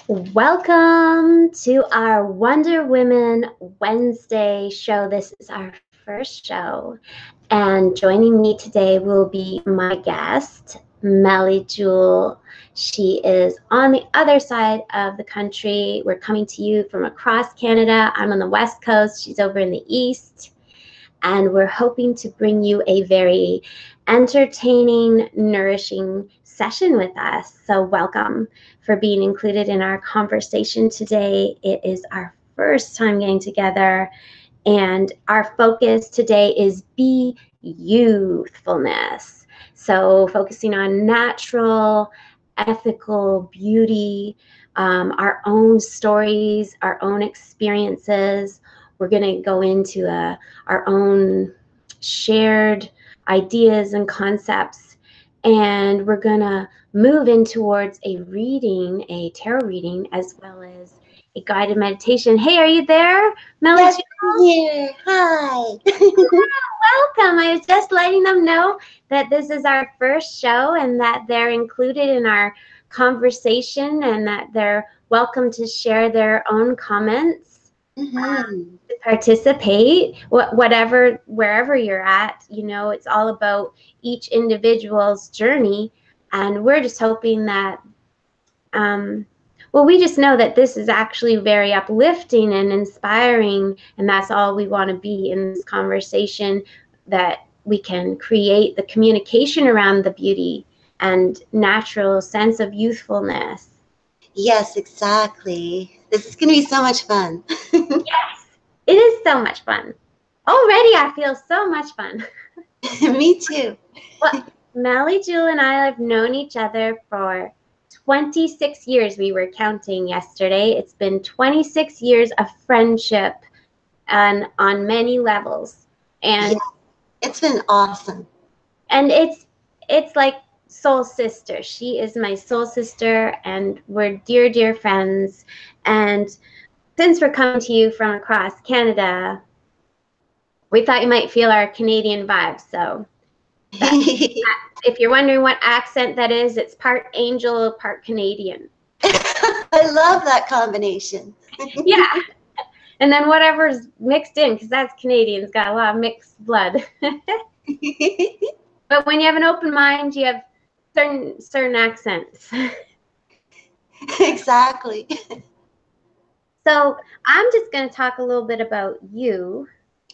Welcome to our Wonder Women Wednesday show. This is our first show, and joining me today will be my guest, Melly Jewel. She is on the other side of the country. We're coming to you from across Canada. I'm on the West Coast. She's over in the East, and we're hoping to bring you a very entertaining, nourishing session with us. So welcome for being included in our conversation today. It is our first time getting together, and our focus today is be youthfulness. So focusing on natural, ethical beauty, our own stories, our own experiences. We're going to go into our own shared ideas and concepts, and we're going to move in towards a reading, a tarot reading, as well as a guided meditation. Hey, are you there, Melly? Yes, I'm here. Hi. Welcome. I was just letting them know that this is our first show and that they're included in our conversation and that they're welcome to share their own comments, to participate, wherever you're at. You know, it's all about each individual's journey, and we're just hoping that we just know that this is actually very uplifting and inspiring, and that's all we want to be in this conversation, that we can create the communication around the beauty and natural sense of youthfulness. Yes, exactly. This is going to be so much fun. Yes, it is so much fun. Already I feel so much fun. Me too. Well, Melly Jewel and I have known each other for 26 years. We were counting yesterday. It's been 26 years of friendship and on many levels. And yeah, it's been awesome. And it's like soul sister. She is my soul sister, and we're dear, dear friends. And since we're coming to you from across Canada, we thought you might feel our Canadian vibe. So if you're wondering what accent that is, it's part Angel, part Canadian. I love that combination. Yeah. And then whatever's mixed in, because that's Canadian's got a lot of mixed blood. But when you have an open mind, you have certain accents. Exactly. So I'm just going to talk a little bit about you.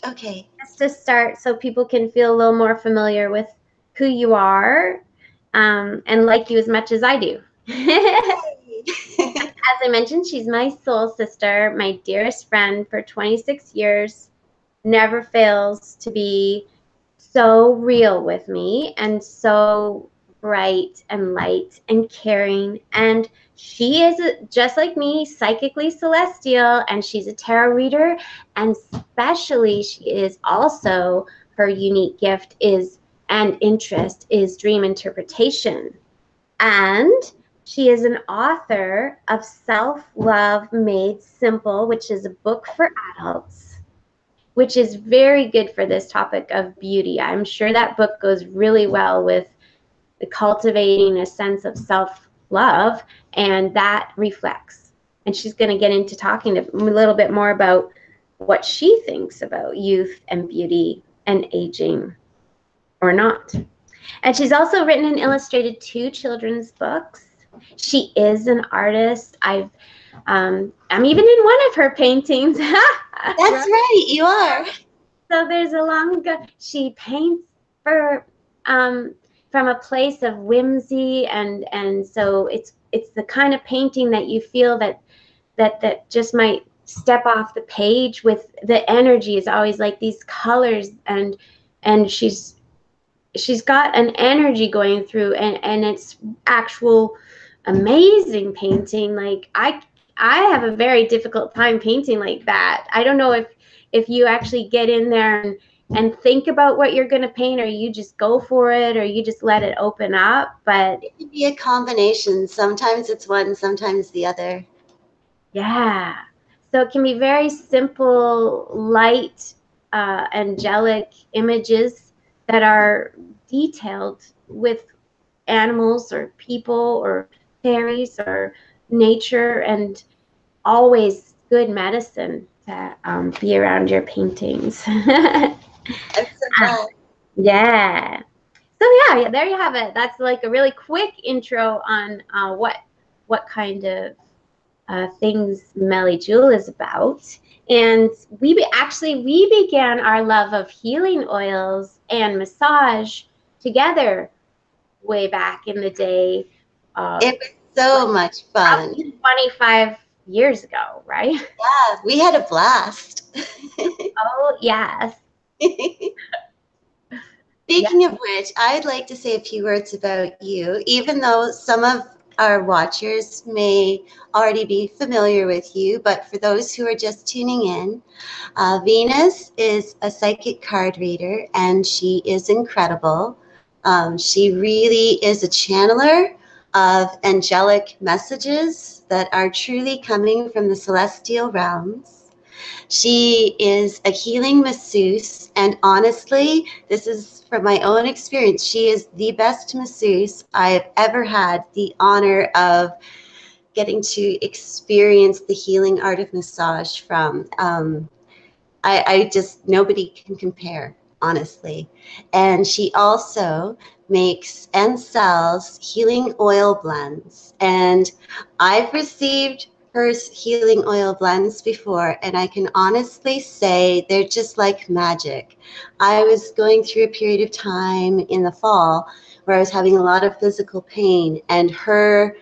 Okay. Just to start, so people can feel a little more familiar with who you are, and like you as much as I do. As I mentioned, she's my soul sister, my dearest friend for 26 years, never fails to be so real with me and so bright and light and caring. And she is, just like me, psychically celestial, and she's a tarot reader, and especially she is also, her unique gift is and interest is dream interpretation. And she is an author of Self-Love Made Simple, which is a book for adults, which is very good for this topic of beauty. I'm sure that book goes really well with the cultivating a sense of self-love, and that reflects. And she's going to get into talking a little bit more about what she thinks about youth and beauty and aging or not. And she's also written and illustrated 2 children's books. She is an artist. I'm even in one of her paintings. That's right, you are. So there's a long ago. She paints for from a place of whimsy, and so it's the kind of painting that you feel that just might step off the page. With the energy is always like these colors, and she's got an energy going through, and it's actual amazing painting. Like I have a very difficult time painting like that. I don't know if you actually get in there and think about what you're going to paint, or you just go for it, or you just let it open up. But it can be a combination. Sometimes it's one, sometimes the other. Yeah. So it can be very simple, light, angelic images that are detailed with animals or people or fairies or nature and always good medicine to be around your paintings. I'm so glad. Yeah. So yeah, there you have it. That's like a really quick intro on what kind of things Melly Jewel is about. And we began our love of healing oils and massage together way back in the day. It was so much fun. Probably 25 years ago, right? Yeah, we had a blast. Oh yes. Speaking of which, I'd like to say a few words about you, even though some of our watchers may already be familiar with you, but for those who are just tuning in, Venus is a psychic card reader and she is incredible. She really is a channeler of angelic messages that are truly coming from the celestial realms. She is a healing masseuse, and honestly, this is from my own experience, she is the best masseuse I've ever had the honor of getting to experience the healing art of massage from. I just, nobody can compare, honestly. And she also makes and sells healing oil blends. And I've received her healing oil blends before, and I can honestly say they're just like magic. I was going through a period of time in the fall where I was having a lot of physical pain, and her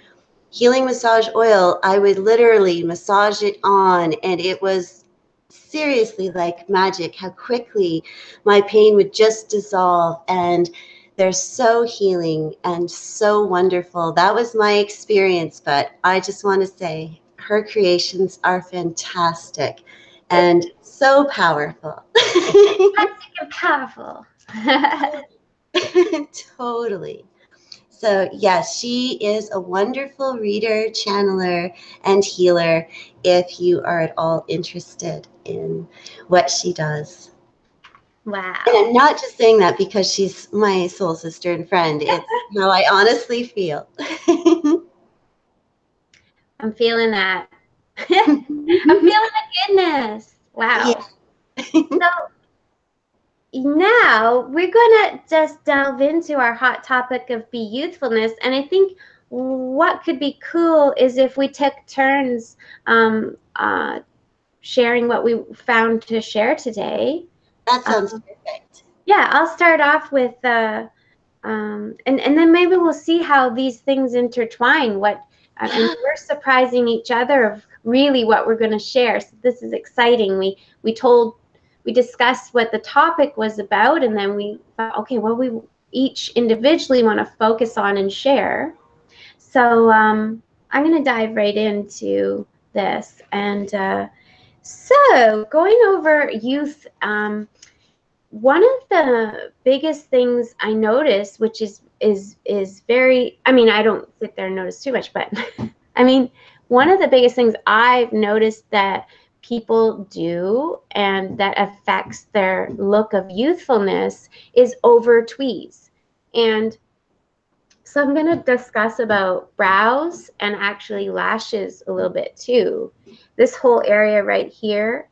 healing massage oil, I would literally massage it on, and it was seriously like magic how quickly my pain would just dissolve. And they're so healing and so wonderful. That was my experience, but I just want to say her creations are fantastic and so powerful. And powerful. Totally. So yes, she is a wonderful reader, channeler, and healer if you are at all interested in what she does. Wow. And I'm not just saying that because she's my soul sister and friend. It's how I honestly feel. I'm feeling that. I'm feeling the goodness. Wow. Yeah. So now we're gonna just delve into our hot topic of be youthfulness, and I think what could be cool is if we took turns sharing what we found to share today. That sounds perfect. Yeah, I'll start off with and then maybe we'll see how these things intertwine. What and we're surprising each other of really what we're going to share. So this is exciting. We discussed what the topic was about, and then we thought, okay, well, we each individually want to focus on and share. So I'm going to dive right into this. And so going over youth. One of the biggest things I notice, which is very, I mean, I don't sit there and notice too much, but I mean, one of the biggest things I've noticed that people do and that affects their look of youthfulness is over tweeze. And so I'm going to discuss about brows and actually lashes a little bit too. This whole area right here,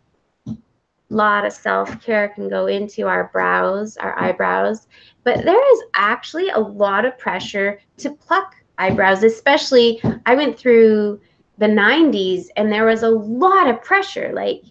lot of self-care can go into our brows, our eyebrows, but there is actually a lot of pressure to pluck eyebrows, especially I went through the 90s and there was a lot of pressure, like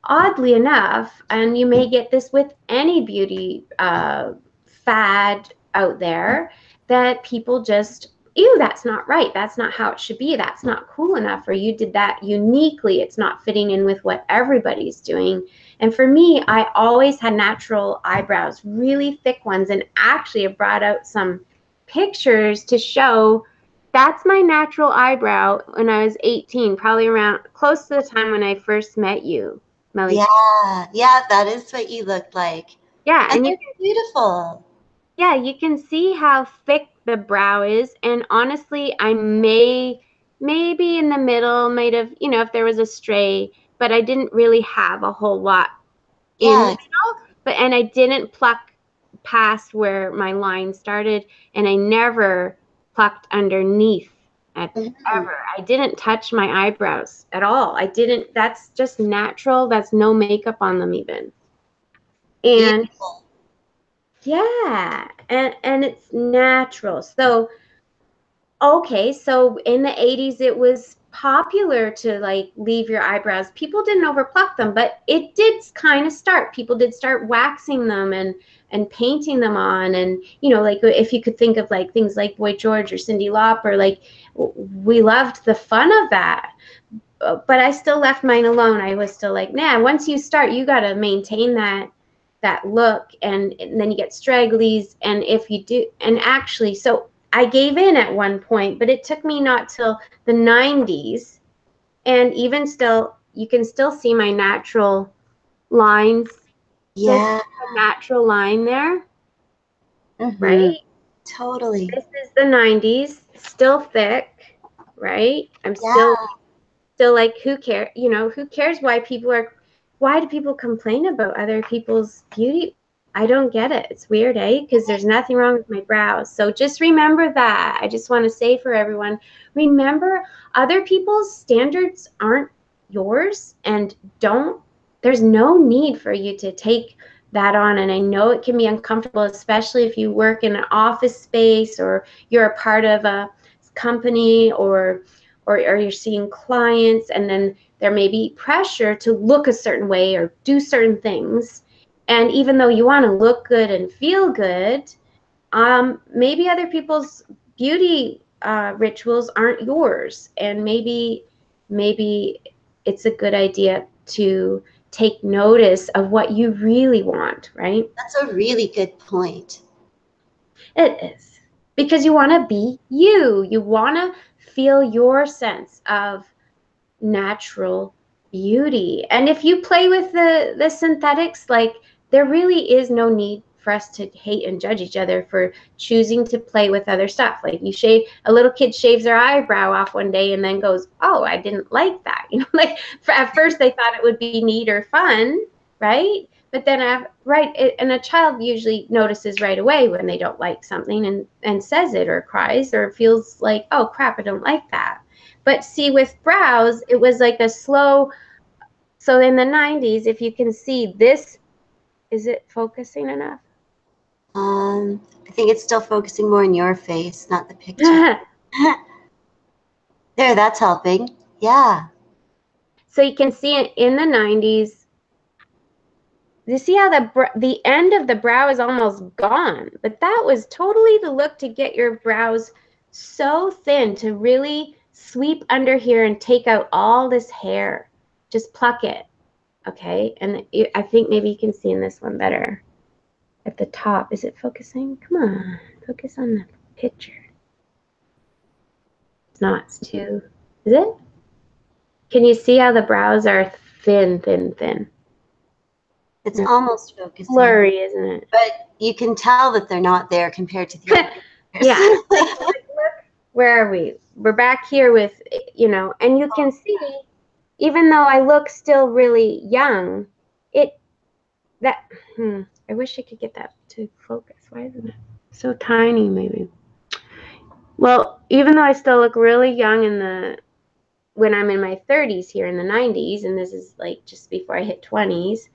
oddly enough, and you may get this with any beauty fad out there, that people just, ew, that's not right, that's not how it should be, that's not cool enough, or you did that uniquely, it's not fitting in with what everybody's doing. And for me, I always had natural eyebrows, really thick ones, and actually I brought out some pictures to show that's my natural eyebrow when I was 18, probably around close to the time when I first met you, Melly. Yeah, that is what you look like. Yeah, And and they're beautiful. yeah, you can see how thick the brow is, and honestly, I maybe in the middle, might have, if there was a stray, but I didn't really have a whole lot in the Yeah, middle, and I didn't pluck past where my line started, and I never plucked underneath Mhm. ever. I didn't touch my eyebrows at all. I didn't. That's just natural. That's no makeup on them even. And Beautiful. yeah, and it's natural. So okay, so in the 80s it was popular to like leave your eyebrows. People didn't overpluck them, but it did kind of start. People did start waxing them and painting them on, and like if you could think of like things like Boy George or Cyndi Lauper, like we loved the fun of that. But I still left mine alone. I was still like, nah, once you start, you got to maintain that look, and then you get stragglies, and if you do, and actually, so I gave in at one point, but it took me not till the 90s, and even still, you can still see my natural lines. Still see Yeah. a natural line there, Mm-hmm. right? Totally. This is the 90s, still thick, right? I'm still Yeah. like, who cares? Who cares why do people complain about other people's beauty? I don't get it. It's weird, eh? Because there's nothing wrong with my brows. So just remember that. I just want to say for everyone, remember other people's standards aren't yours, and there's no need for you to take that on. And I know it can be uncomfortable, especially if you work in an office space or you're a part of a company, or you're seeing clients, and then there may be pressure to look a certain way or do certain things. And even though you want to look good and feel good, maybe other people's beauty rituals aren't yours, and maybe it's a good idea to take notice of what you really want, right? That's a really good point. It is, because you want to be you. You want to feel your sense of natural beauty. And if you play with the synthetics, like, there really is no need for us to hate and judge each other for choosing to play with other stuff. Like, a little kid shaves their eyebrow off one day and then goes, oh, I didn't like that. Like, at first they thought it would be neat or fun, right? But then, and a child usually notices right away when they don't like something, and says it, or cries, or feels like, oh crap, I don't like that. But see, with brows, it was like a slow. So in the 90s, if you can see this, is it focusing enough? I think it's still focusing more on your face, not the picture. There, that's helping. Yeah. So you can see it in the 90s. You see how the end of the brow is almost gone, but that was totally the look to get your brows so thin, to really sweep under here and take out all this hair. Just pluck it, okay? And I think maybe you can see in this one better. At the top, is it focusing? Come on, focus on the picture. It's not, it's too, is it? Can you see how the brows are thin, thin, thin? It's They're almost focusing, blurry, isn't it? but you can tell that they're not there compared to the other Yeah. pictures. Where are we? We're back here with, and you can see, even though I look still really young, it, that, I wish I could get that to focus. Why isn't it so tiny, maybe? Well, even though I still look really young when I'm in my 30s here in the 90s, and this is like just before I hit 20s,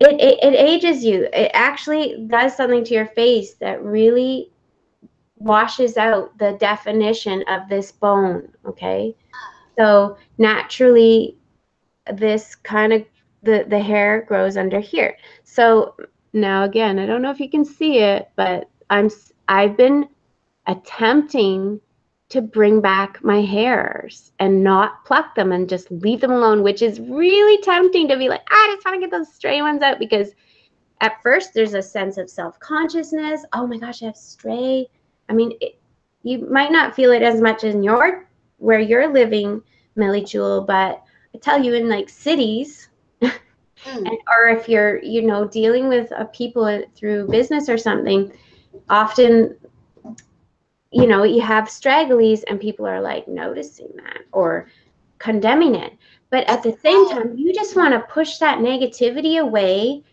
it ages you. It actually does something to your face that really washes out the definition of this bone, okay? So naturally, this kind of, the hair grows under here. So now again, I don't know if you can see it, but I've been attempting to bring back my hairs and not pluck them and just leave them alone, which is really tempting to be like, I just want to get those stray ones out, because at first there's a sense of self-consciousness. Oh my gosh, I have stray. I mean, you might not feel it as much in where you're living, Millie Jewel, but I tell you, in like cities, or if you're, dealing with people through business or something, often, you have stragglies and people are like noticing that or condemning it. But at That's the same time, you just want to push that negativity away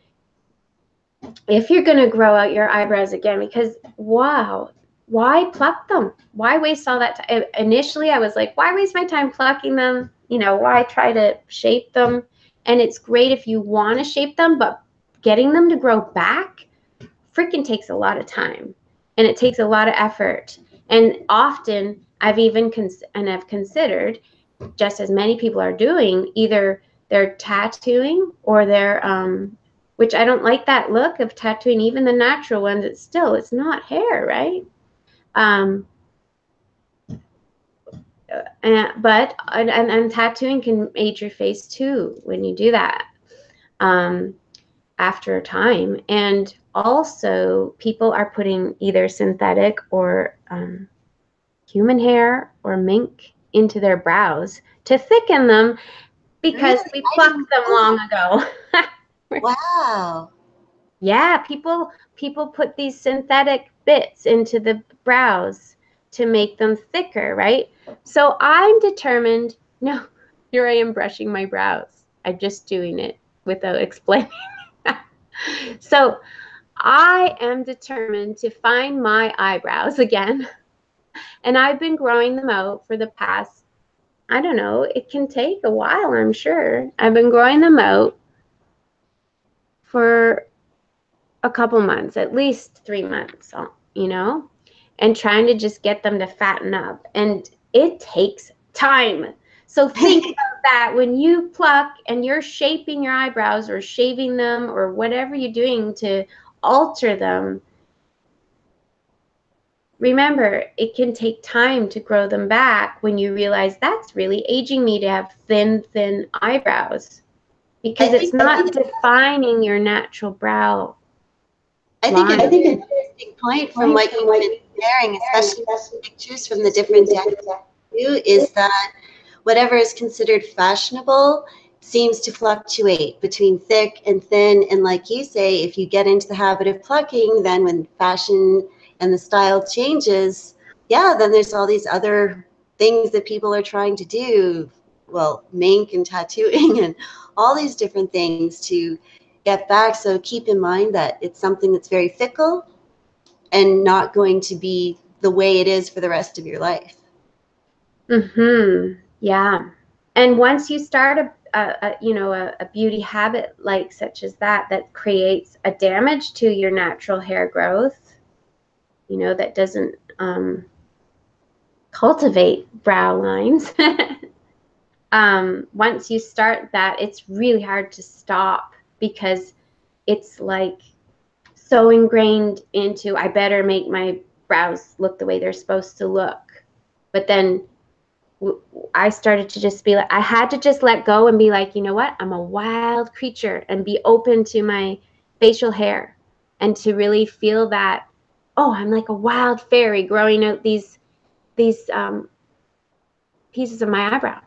if you're going to grow out your eyebrows again, because wow, why pluck them? Why waste all that time? Initially, I was like, why waste my time plucking them? You know, why try to shape them? And it's great if you want to shape them, but getting them to grow back freaking takes a lot of time, and it takes a lot of effort. And often I've even I've considered, just as many people are doing, either they're tattooing or they're which I don't like that look of tattooing, even the natural ones. It's not hair, right? um and tattooing can age your face too when you do that, um after a time. And also people are putting either synthetic or human hair or mink into their brows to thicken them, because Really? we I plucked didn't them know long that. ago. Wow. Yeah, people put these synthetic bits into the brows to make them thicker, right? So I'm determined. No, here I am brushing my brows. I'm just doing it without explaining. So I am determined to find my eyebrows again. And I've been growing them out for the past, I don't know, it can take a while, I'm sure. I've been growing them out for a couple months, at least 3 months, you know, and trying to just get them to fatten up. And it takes time. So think about that when you pluck and you're shaping your eyebrows or shaving them or whatever you're doing to alter them. Remember, it can take time to grow them back when you realize that's really aging me to have thin eyebrows, I because it's think not defining your natural brow I think line. it's an interesting point from what you've been sharing, especially the pictures from the different decades too, is that whatever is considered fashionable seems to fluctuate between thick and thin. And like you say, if you get into the habit of plucking, then when fashion and the style changes, yeah, then there's all these other things that people are trying to do. Well, mink and tattooing and all these different things to get back. So keep in mind that it's something that's very fickle and not going to be the way it is for the rest of your life. Yeah. And once you start a beauty habit like such as that creates a damage to your natural hair growth, that doesn't cultivate brow lines. Once you start that, it's really hard to stop, because it's like so ingrained into, I better make my brows look the way they're supposed to look. But then I started to just be like, I had to just let go and be like, you know what? I'm a wild creature, and be open to my facial hair, and to really feel that, oh, I'm like a wild fairy growing out these pieces of my eyebrow.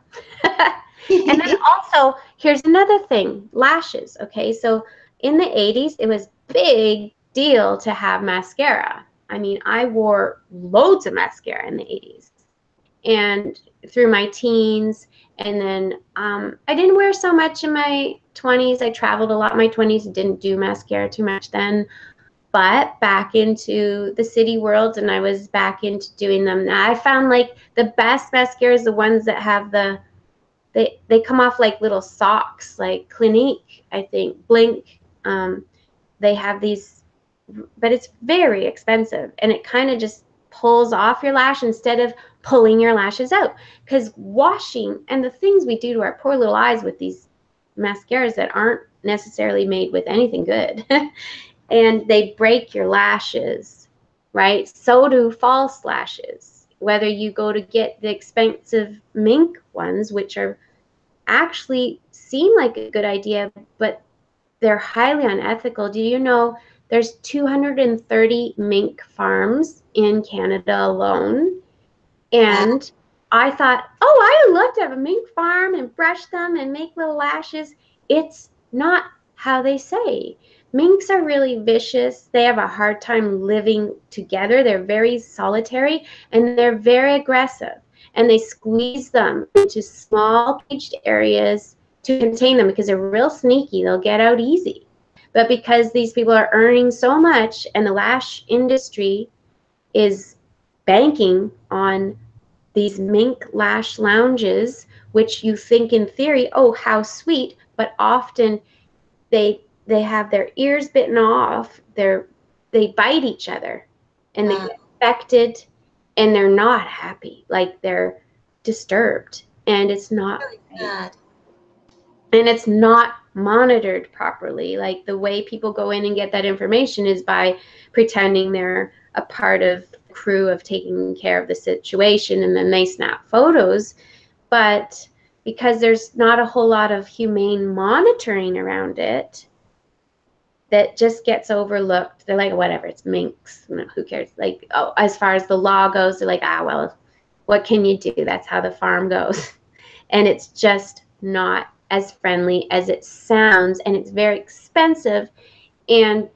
And then also, here's another thing, lashes. Okay, so in the 80s, it was big deal to have mascara. I mean, I wore loads of mascara in the 80s and through my teens. And then I didn't wear so much in my 20s. I traveled a lot in my 20s, didn't do mascara too much then. But back into the city world, and I was back into doing them. Now I found like the best mascara is the ones that have they come off like little socks, like Clinique, I think, Blink. They have these, but it's very expensive, and it kind of just pulls off your lash instead of pulling your lashes out. Because washing and the things we do to our poor little eyes with these mascaras that aren't necessarily made with anything good, and they break your lashes, right? So do false lashes. Whether you go to get the expensive mink ones, which are actually seem like a good idea, but they're highly unethical. Do you know there's 230 mink farms in Canada alone? Wow. And I thought, oh, I would love to have a mink farm and brush them and make little lashes. It's not how they say. Minks are really vicious. They have a hard time living together. They're very solitary, and they're very aggressive. And they squeeze them into small caged areas to contain them, because they're real sneaky. They'll get out easy. But because these people are earning so much, and the lash industry is banking on these mink lash lounges, which you think in theory, oh, how sweet, but often they have their ears bitten off, they bite each other, and they Wow. get infected, and they're not happy, like they're disturbed, and it's not Really right. sad. And it's not monitored properly. Like the way people go in and get that information is by pretending they're a part of the crew of taking care of the situation, and then they snap photos. But because there's not a whole lot of humane monitoring around it, that just gets overlooked. They're like, whatever, it's minks, who cares? Like, oh, as far as the law goes, they're like, well, what can you do? That's how the farm goes. And it's just not as friendly as it sounds, and it's very expensive. And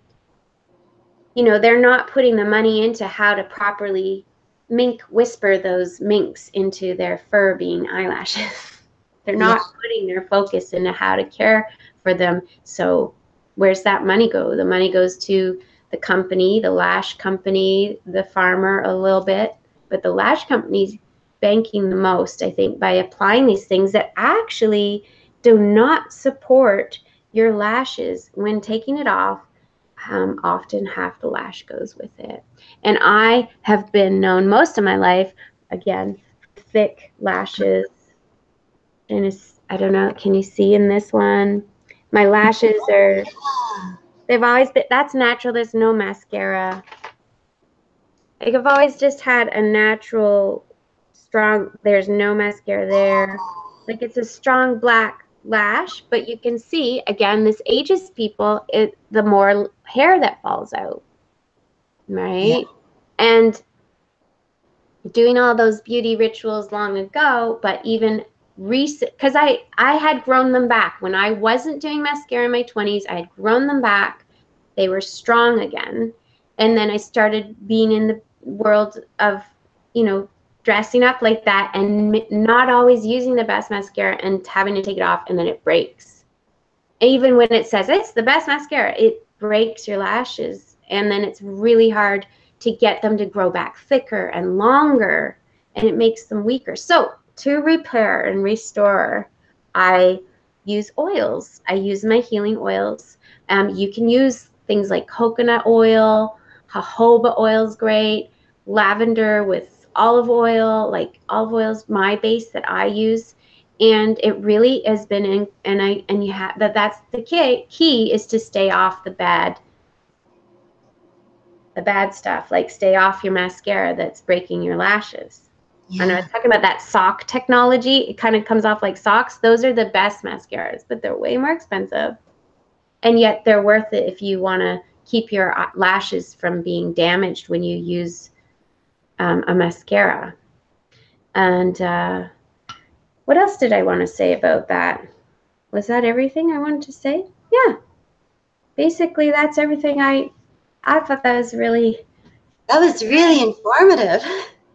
they're not putting the money into how to properly mink whisper those minks into their fur being eyelashes. They're Yeah. not putting their focus into how to care for them. So where's that money go? The money goes to the company, the lash company, the farmer a little bit, but the lash company's banking the most, I think, by applying these things that actually do not support your lashes when taking it off. Often half the lash goes with it. And I have been known most of my life, again, thick lashes. And I don't know, can you see in this one? My lashes they've always been, that's natural. There's no mascara. Like I've always just had a natural, strong, there's no mascara there. Like it's a strong black lash, but you can see, again, this ages people, the more hair that falls out, right? Yeah. And doing all those beauty rituals long ago, but even recent, because I had grown them back. When I wasn't doing mascara in my 20s, I had grown them back. They were strong again. And then I started being in the world of, dressing up like that and not always using the best mascara and having to take it off, and then it breaks. Even when it says it's the best mascara, it breaks your lashes, and then it's really hard to get them to grow back thicker and longer, and it makes them weaker. So to repair and restore, I use oils. I use my healing oils. You can use things like coconut oil, jojoba oil is great, lavender with olive oil. Like olive oil is my base that I use, and it really has been in, and you have that's the key is to stay off the bad stuff. Like stay off your mascara that's breaking your lashes. Yeah. And I was talking about that sock technology. It kind of comes off like socks. Those are the best mascaras, but they're way more expensive, and yet they're worth it if you want to keep your lashes from being damaged when you use a mascara. And what else did I want to say about that? Was that everything I wanted to say? Yeah. Basically, that's everything. I thought that was really That was really informative.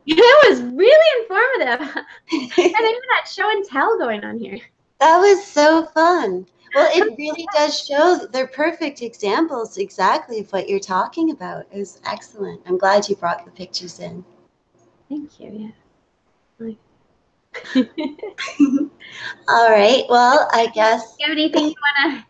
it was really informative. And even that show and tell going on here. That was so fun. Well, it really does show that they're perfect examples exactly of what you're talking about. It was excellent. I'm glad you brought the pictures in. Thank you. Yeah. All right. Well, I guess. Do you have anything you want to?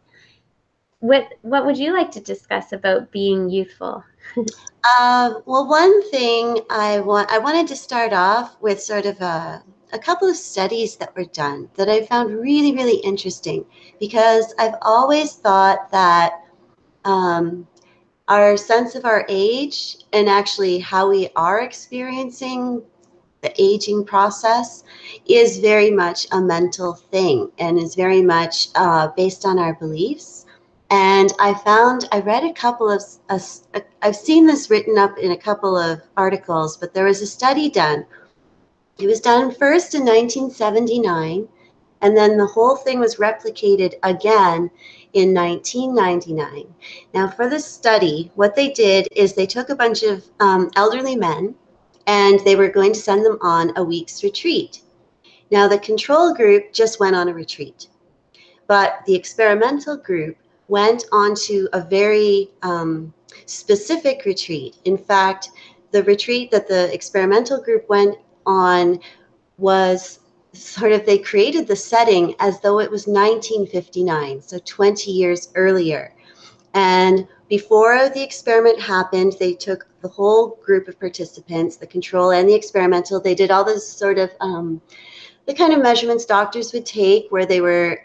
What would you like to discuss about being youthful? Well, one thing I wanted to start off with sort of a couple of studies that were done that I found really, really interesting, because I've always thought that our sense of our age and actually how we are experiencing the aging process is very much a mental thing and is very much based on our beliefs. And I read a couple of, I've seen this written up in a couple of articles, but there was a study done. It was done first in 1979, and then the whole thing was replicated again in 1999. Now, for this study, what they did is they took a bunch of elderly men, and they were going to send them on a week's retreat. Now, the control group just went on a retreat, but the experimental group went on to a very specific retreat. In fact, the retreat that the experimental group went on was sort of, they created the setting as though it was 1959, so 20 years earlier. And before the experiment happened, they took the whole group of participants, the control and the experimental, they did all this sort of the kind of measurements doctors would take, where they were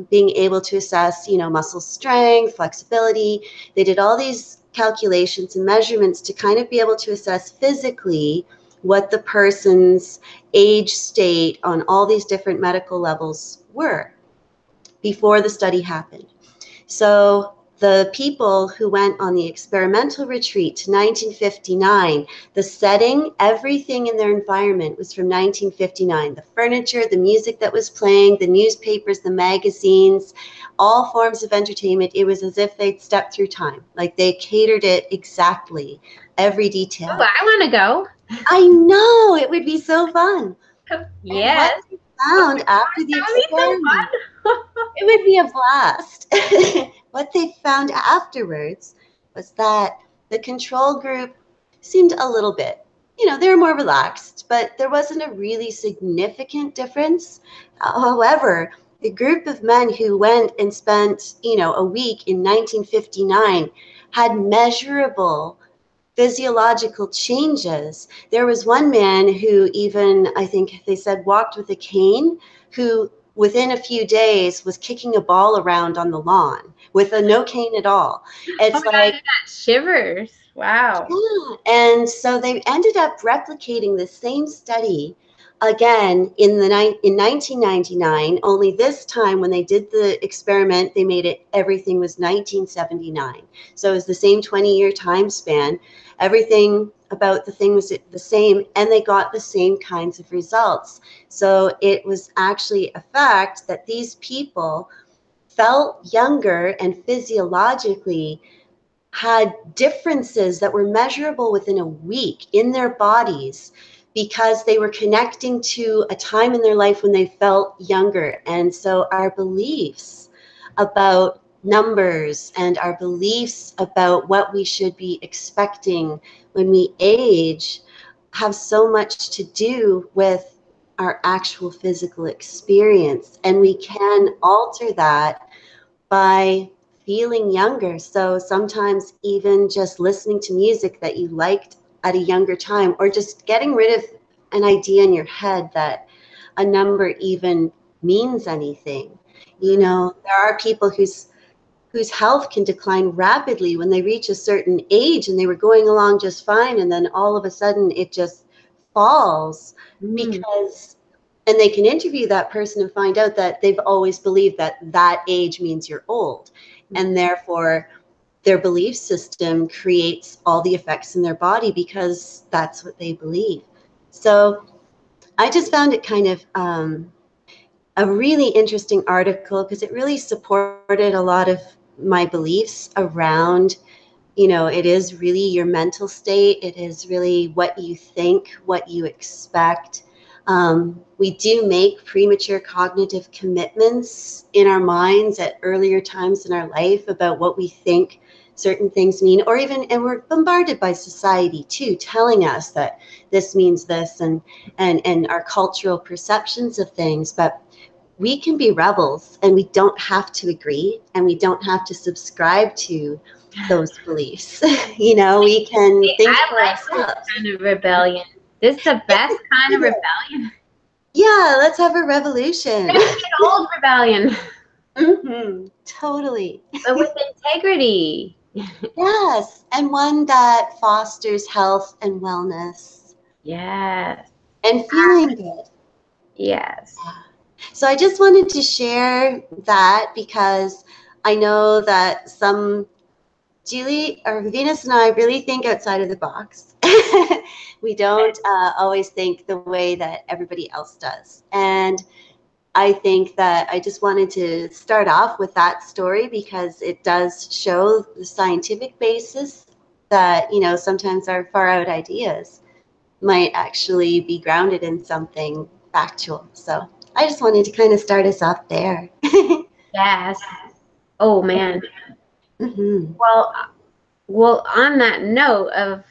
being able to assess, muscle strength, flexibility. They did all these calculations and measurements to kind of be able to assess physically what the person's age state on all these different medical levels were before the study happened. So the people who went on the experimental retreat to 1959, the setting, everything in their environment was from 1959. The furniture, the music that was playing, the newspapers, the magazines, all forms of entertainment. It was as if they'd stepped through time. Like, they catered it exactly, every detail. Oh, I want to go. I know, it would be so fun. And what Yes. they found after the That would be so experiment, fun. it would be a blast. What they found afterwards was that the control group seemed a little bit, they were more relaxed, but there wasn't a really significant difference. However, the group of men who went and spent, a week in 1959 had measurable physiological changes. There was one man who even, I think they said, walked with a cane, who within a few days was kicking a ball around on the lawn with no cane at all. It's oh my God, I got shivers. Wow. yeah. And so they ended up replicating the same study again in 1999, only this time when they did the experiment, they made it, everything was 1979. So it was the same 20-year time span. Everything about the thing was the same, and they got the same kinds of results. So it was actually a fact that these people felt younger and physiologically had differences that were measurable within a week in their bodies, because they were connecting to a time in their life when they felt younger. And so our beliefs about numbers and our beliefs about what we should be expecting when we age have so much to do with our actual physical experience. And we can alter that by feeling younger. So sometimes even just listening to music that you liked at a younger time, or just getting rid of an idea in your head that a number even means anything. There are people whose health can decline rapidly when they reach a certain age, and they were going along just fine, and then all of a sudden it just falls because, and they can interview that person and find out that they've always believed that that age means you're old, and therefore their belief system creates all the effects in their body because that's what they believe. So I just found it kind of a really interesting article, because it really supported a lot of my beliefs around, it is really your mental state. It is really what you think, what you expect. We do make premature cognitive commitments in our minds at earlier times in our life about what we think certain things mean, or even, and we're bombarded by society too, telling us that this means this, and our cultural perceptions of things. But we can be rebels, and we don't have to agree, and we don't have to subscribe to those beliefs. We can think I for like ourselves. this kind of rebellion. This is the best kind of rebellion. Yeah, let's have a revolution. An old rebellion. Totally. But with integrity. Yes, and one that fosters health and wellness. Yes. And feeling good. Yes. So I just wanted to share that, because I know that Julie or Venus and I really think outside of the box. We don't always think the way that everybody else does. And I think that I just wanted to start off with that story, because it does show the scientific basis that, sometimes our far out ideas might actually be grounded in something factual. So I just wanted to kind of start us off there. Yes. Oh man. Mm-hmm. Well, on that note of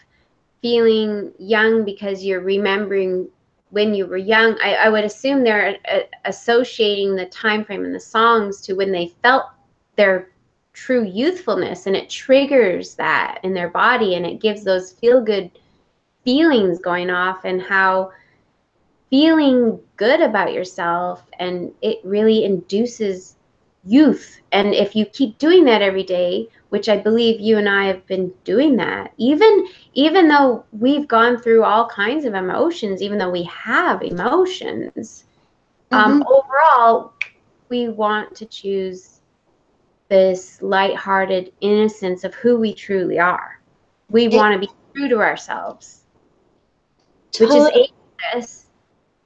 feeling young because you're remembering when you were young, I would assume they're associating the time frame in the songs to when they felt their true youthfulness, and it triggers that in their body, and it gives those feel good feelings going off, and how feeling good about yourself, and it really induces youth. And if you keep doing that every day, which I believe you and I have been doing that, even though we've gone through all kinds of emotions, even though we have emotions, overall, we want to choose this lighthearted innocence of who we truly are. We want to be true to ourselves, which is ageless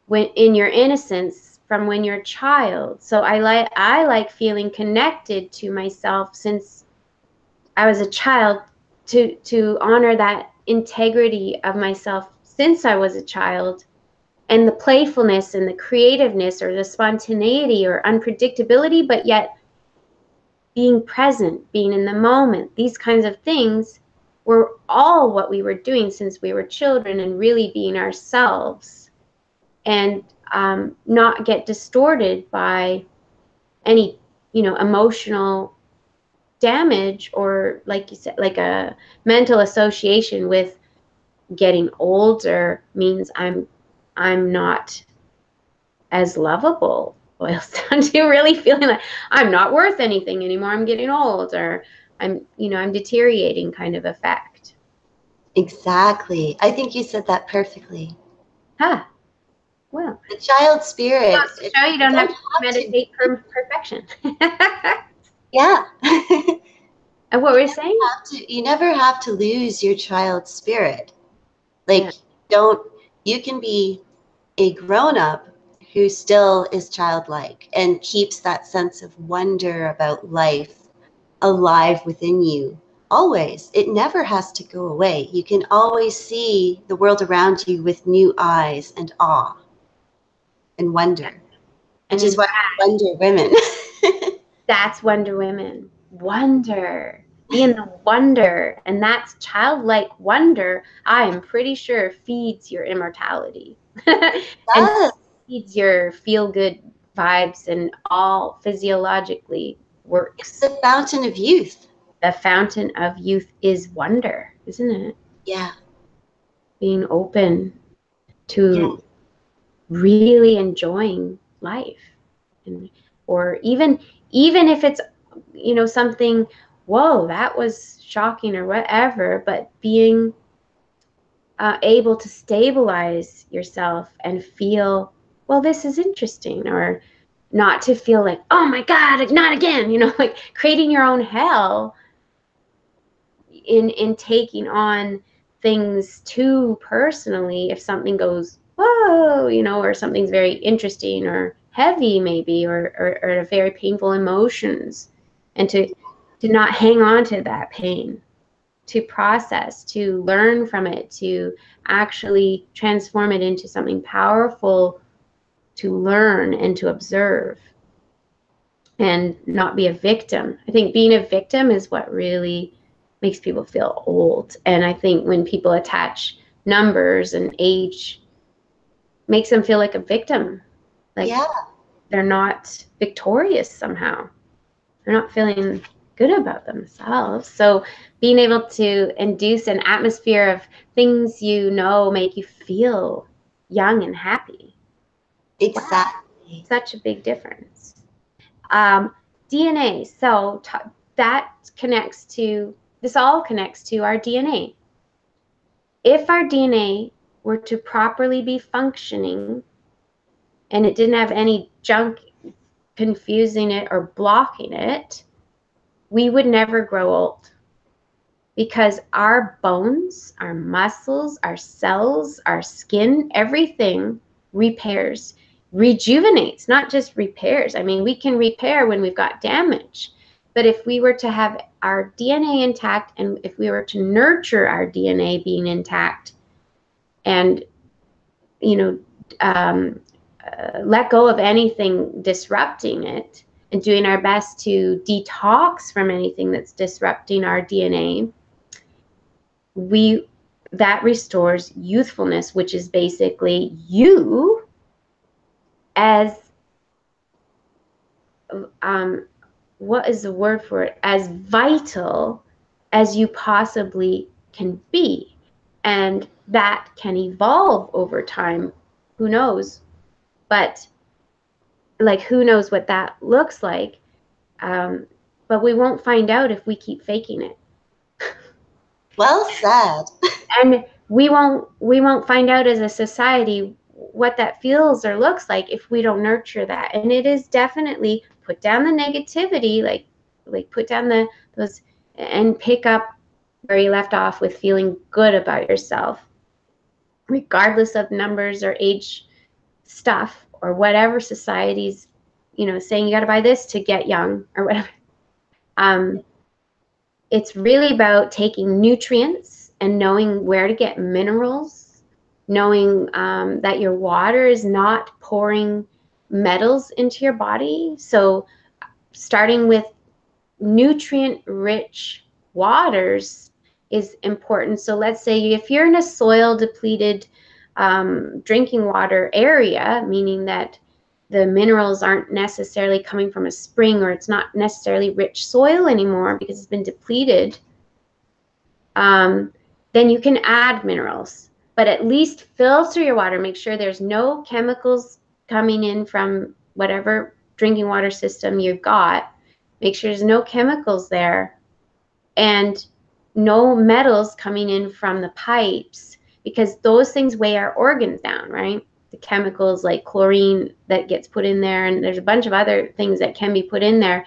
when in your innocence from when you're a child. So I like feeling connected to myself since I was a child, to honor that integrity of myself since I was a child, and the playfulness and the creativeness or the spontaneity or unpredictability, but yet being present, being in the moment. These kinds of things were all what we were doing since we were children, and really being ourselves, and not get distorted by any, emotional damage, or, like you said, like a mental association with getting older means I'm not as lovable. Boils down to really feeling like I'm not worth anything anymore. I'm getting old, or I'm deteriorating kind of effect. Exactly. I think you said that perfectly. Huh. Well, The child spirit. goes to show you don't have to meditate for perfection. Yeah. And what were you saying? You never have to lose your child spirit. Like, you can be a grown-up who still is childlike and keeps that sense of wonder about life alive within you. Always. It never has to go away. You can always see the world around you with new eyes and awe and wonder, which is why we Wonder Women. That's Wonder Women. Wonder. Being the wonder. And that's childlike wonder, I am pretty sure feeds your immortality. And feeds your feel-good vibes, and all physiologically works. It's the fountain of youth. The fountain of youth is wonder, isn't it? Yeah. Being open to really enjoying life. And, or even if it's, something, whoa, that was shocking or whatever, but being able to stabilize yourself and feel, well, this is interesting, or not to feel like, oh my God, not again, like creating your own hell in taking on things too personally. If something goes, whoa, or something's very interesting or heavy maybe, or very painful emotions, and to not hang on to that pain, to process, to learn from it, to actually transform it into something powerful to learn and to observe, and not be a victim. I think being a victim is what really makes people feel old. And I think when people attach numbers and age, makes them feel like a victim. Like they're not victorious somehow. They're not feeling good about themselves. So being able to induce an atmosphere of things make you feel young and happy. Exactly. Wow. Such a big difference. DNA. So that connects to, this all connects to our DNA. If our DNA were to properly be functioning, and it didn't have any junk confusing it or blocking it, we would never grow old. Because our bones, our muscles, our cells, our skin, everything repairs, rejuvenates, not just repairs. I mean, we can repair when we've got damage. But if we were to have our DNA intact, and if we were to nurture our DNA being intact, and, let go of anything disrupting it, and doing our best to detox from anything that's disrupting our DNA, we that restores youthfulness, which is basically you as what is the word for it, as vital as you possibly can be. And that can evolve over time. Who knows? But like, who knows what that looks like? But we won't find out if we keep faking it. Well said. And we won't find out as a society what that feels or looks like if we don't nurture that. And it is definitely put down the negativity, like put down those, and pick up where you left off with feeling good about yourself, regardless of numbers or age stuff or whatever society's, saying you got to buy this to get young or whatever. It's really about taking nutrients and knowing where to get minerals, knowing that your water is not pouring metals into your body. So starting with nutrient-rich waters is important. So let's say if you're in a soil depleted drinking water area, meaning that the minerals aren't necessarily coming from a spring, or it's not necessarily rich soil anymore because it's been depleted, then you can add minerals. But at least filter your water. Make sure there's no chemicals coming in from whatever drinking water system you've got. Make sure there's no chemicals there, and no metals coming in from the pipes, because those things weigh our organs down, right? The chemicals like chlorine that gets put in there, and there's a bunch of other things that can be put in there.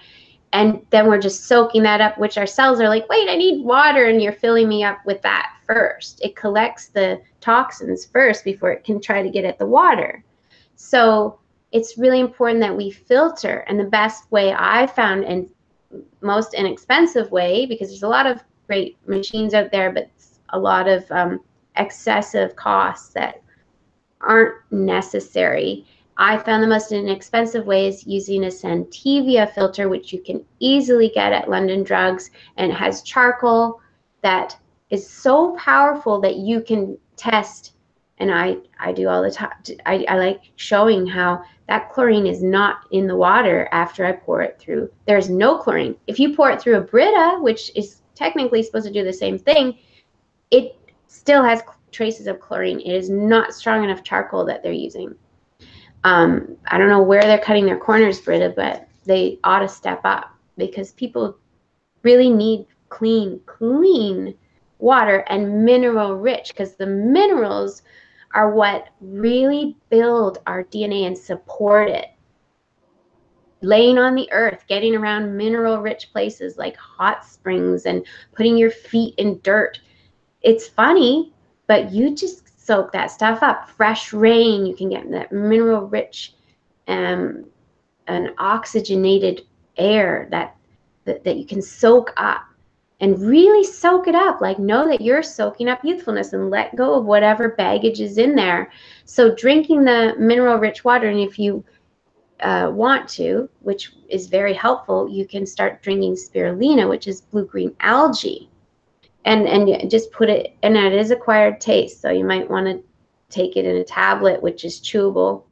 And then we're just soaking that up, which our cells are like, wait, I need water, and you're filling me up with that first. It collects the toxins first before it can try to get at the water. So it's really important that we filter. And the best way I found, and most inexpensive way, because there's a lot of great machines out there, but a lot of excessive costs that aren't necessary. I found the most inexpensive way is using a Scentivia filter, which you can easily get at London Drugs, and it has charcoal that is so powerful that you can test. And I do all the time. I like showing how that chlorine is not in the water after I pour it through. There's no chlorine. If you pour it through a Brita, which is technically supposed to do the same thing, it still has traces of chlorine. It is not strong enough charcoal that they're using. I don't know where they're cutting their corners, Brita, but they ought to step up, because people really need clean water and mineral rich, because the minerals are what really build our DNA and support it. Laying on the earth, getting around mineral rich places like hot springs and putting your feet in dirt. It's funny, but you just soak that stuff up. Fresh rain, you can get that mineral rich and oxygenated air that you can soak up, and really soak it up. Like, know that you're soaking up youthfulness and let go of whatever baggage is in there. So drinking the mineral rich water, and if you want to, which is very helpful, you can start drinking spirulina, which is blue-green algae. And just put it, and it is acquired taste, so you might want to take it in a tablet, which is chewable.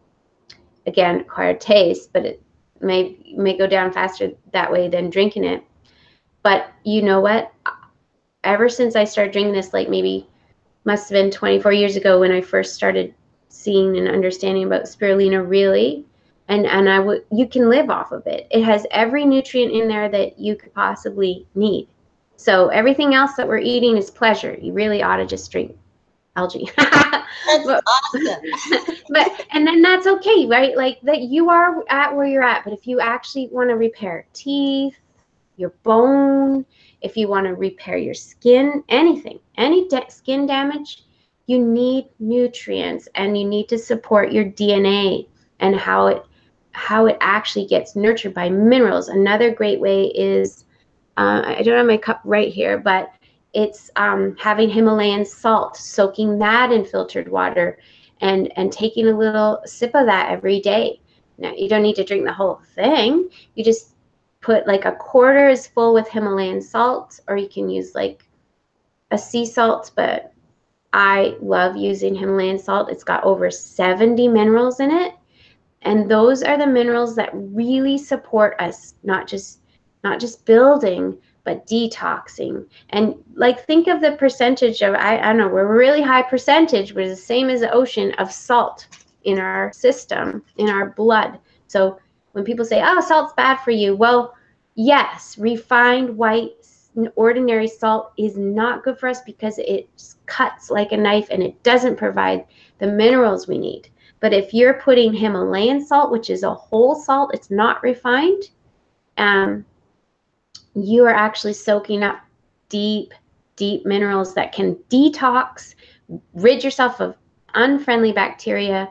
Again, acquired taste, but it may go down faster that way than drinking it. But you know what? Ever since I started drinking this, like maybe must have been 24 years ago when I first started seeing and understanding about spirulina, really, and you can live off of it. It has every nutrient in there that you could possibly need. So everything else that we're eating is pleasure. You really ought to just drink algae. That's awesome. And then that's okay, right? Like, that you are at where you're at. But if you actually want to repair teeth, your bone, if you want to repair your skin, anything, any skin damage, you need nutrients, and you need to support your DNA and how it actually gets nurtured by minerals. Another great way is, I don't have my cup right here, but it's having Himalayan salt, soaking that in filtered water, and taking a little sip of that every day. Now, you don't need to drink the whole thing. You just put like a quarter is full with Himalayan salt, or you can use like a sea salt, but I love using Himalayan salt. It's got over 70 minerals in it. And those are the minerals that really support us, not just building, but detoxing. And like, think of the percentage of, I don't know, we're a really high percentage, but it's the same as the ocean, of salt in our system, in our blood. So when people say, oh, salt's bad for you, well, yes, refined white ordinary salt is not good for us because it cuts like a knife and it doesn't provide the minerals we need. But if you're putting Himalayan salt, which is a whole salt, it's not refined, you are actually soaking up deep, deep minerals that can detox, rid yourself of unfriendly bacteria,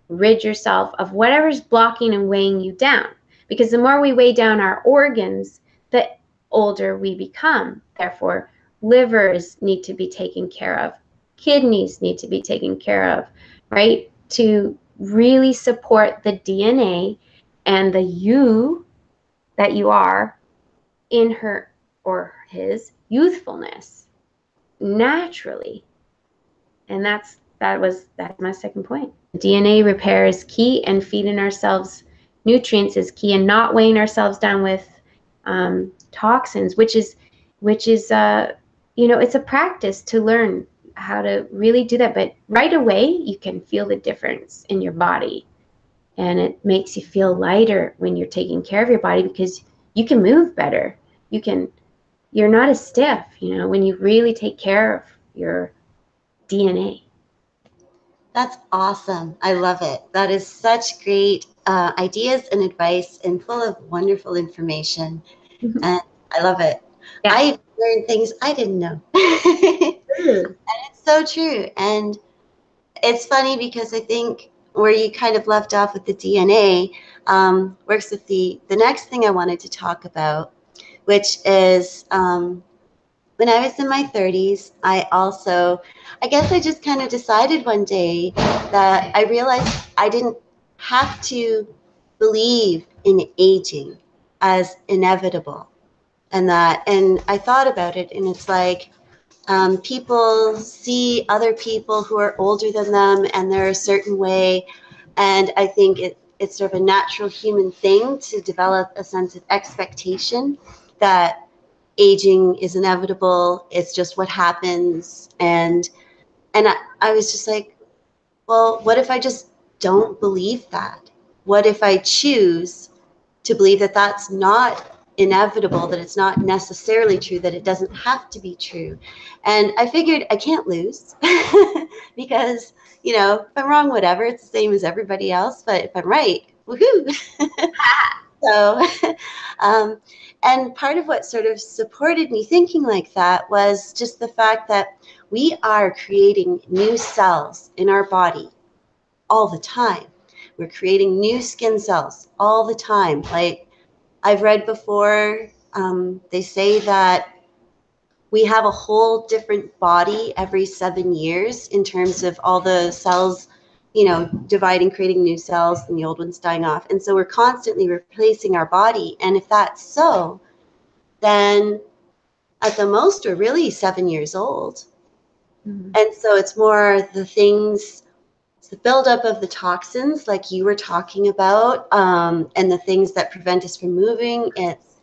rid yourself of whatever's blocking and weighing you down. Because the more we weigh down our organs, the older we become. Therefore, livers need to be taken care of, kidneys need to be taken care of, right? To really support the DNA and the you that you are in her or his youthfulness naturally. And that's my second point. DNA repair is key, and feeding ourselves nutrients is key, and not weighing ourselves down with toxins, which is it's a practice to learn how to really do that. But right away, you can feel the difference in your body, and it makes you feel lighter when you're taking care of your body because you can move better. You're not as stiff, when you really take care of your DNA. That's awesome. I love it. That is such great ideas and advice and full of wonderful information. And I love it. Yeah. I learned things I didn't know. And it's so true. And it's funny because I think where you kind of left off with the DNA works with the next thing I wanted to talk about, which is when I was in my 30s, I guess I just kind of decided one day that I realized I didn't have to believe in aging as inevitable. And I thought about it, and it's like people see other people who are older than them and they're a certain way. And I think it's sort of a natural human thing to develop a sense of expectation that aging is inevitable. It's just what happens. And I was just like, well, what if I just don't believe that? What if I choose to believe that that's not inevitable, that it's not necessarily true, that it doesn't have to be true? And I figured I can't lose because, if I'm wrong, whatever, it's the same as everybody else. But if I'm right, woohoo. So, and part of what sort of supported me thinking like that was just the fact that we are creating new cells in our body all the time. We're creating new skin cells all the time. Like I've read before, they say that we have a whole different body every 7 years in terms of all the cells dividing, creating new cells, and the old ones dying off. And so we're constantly replacing our body. And if that's so, then at the most, we're really 7 years old. Mm-hmm. And so it's more it's the buildup of the toxins, like you were talking about, and the things that prevent us from moving. It's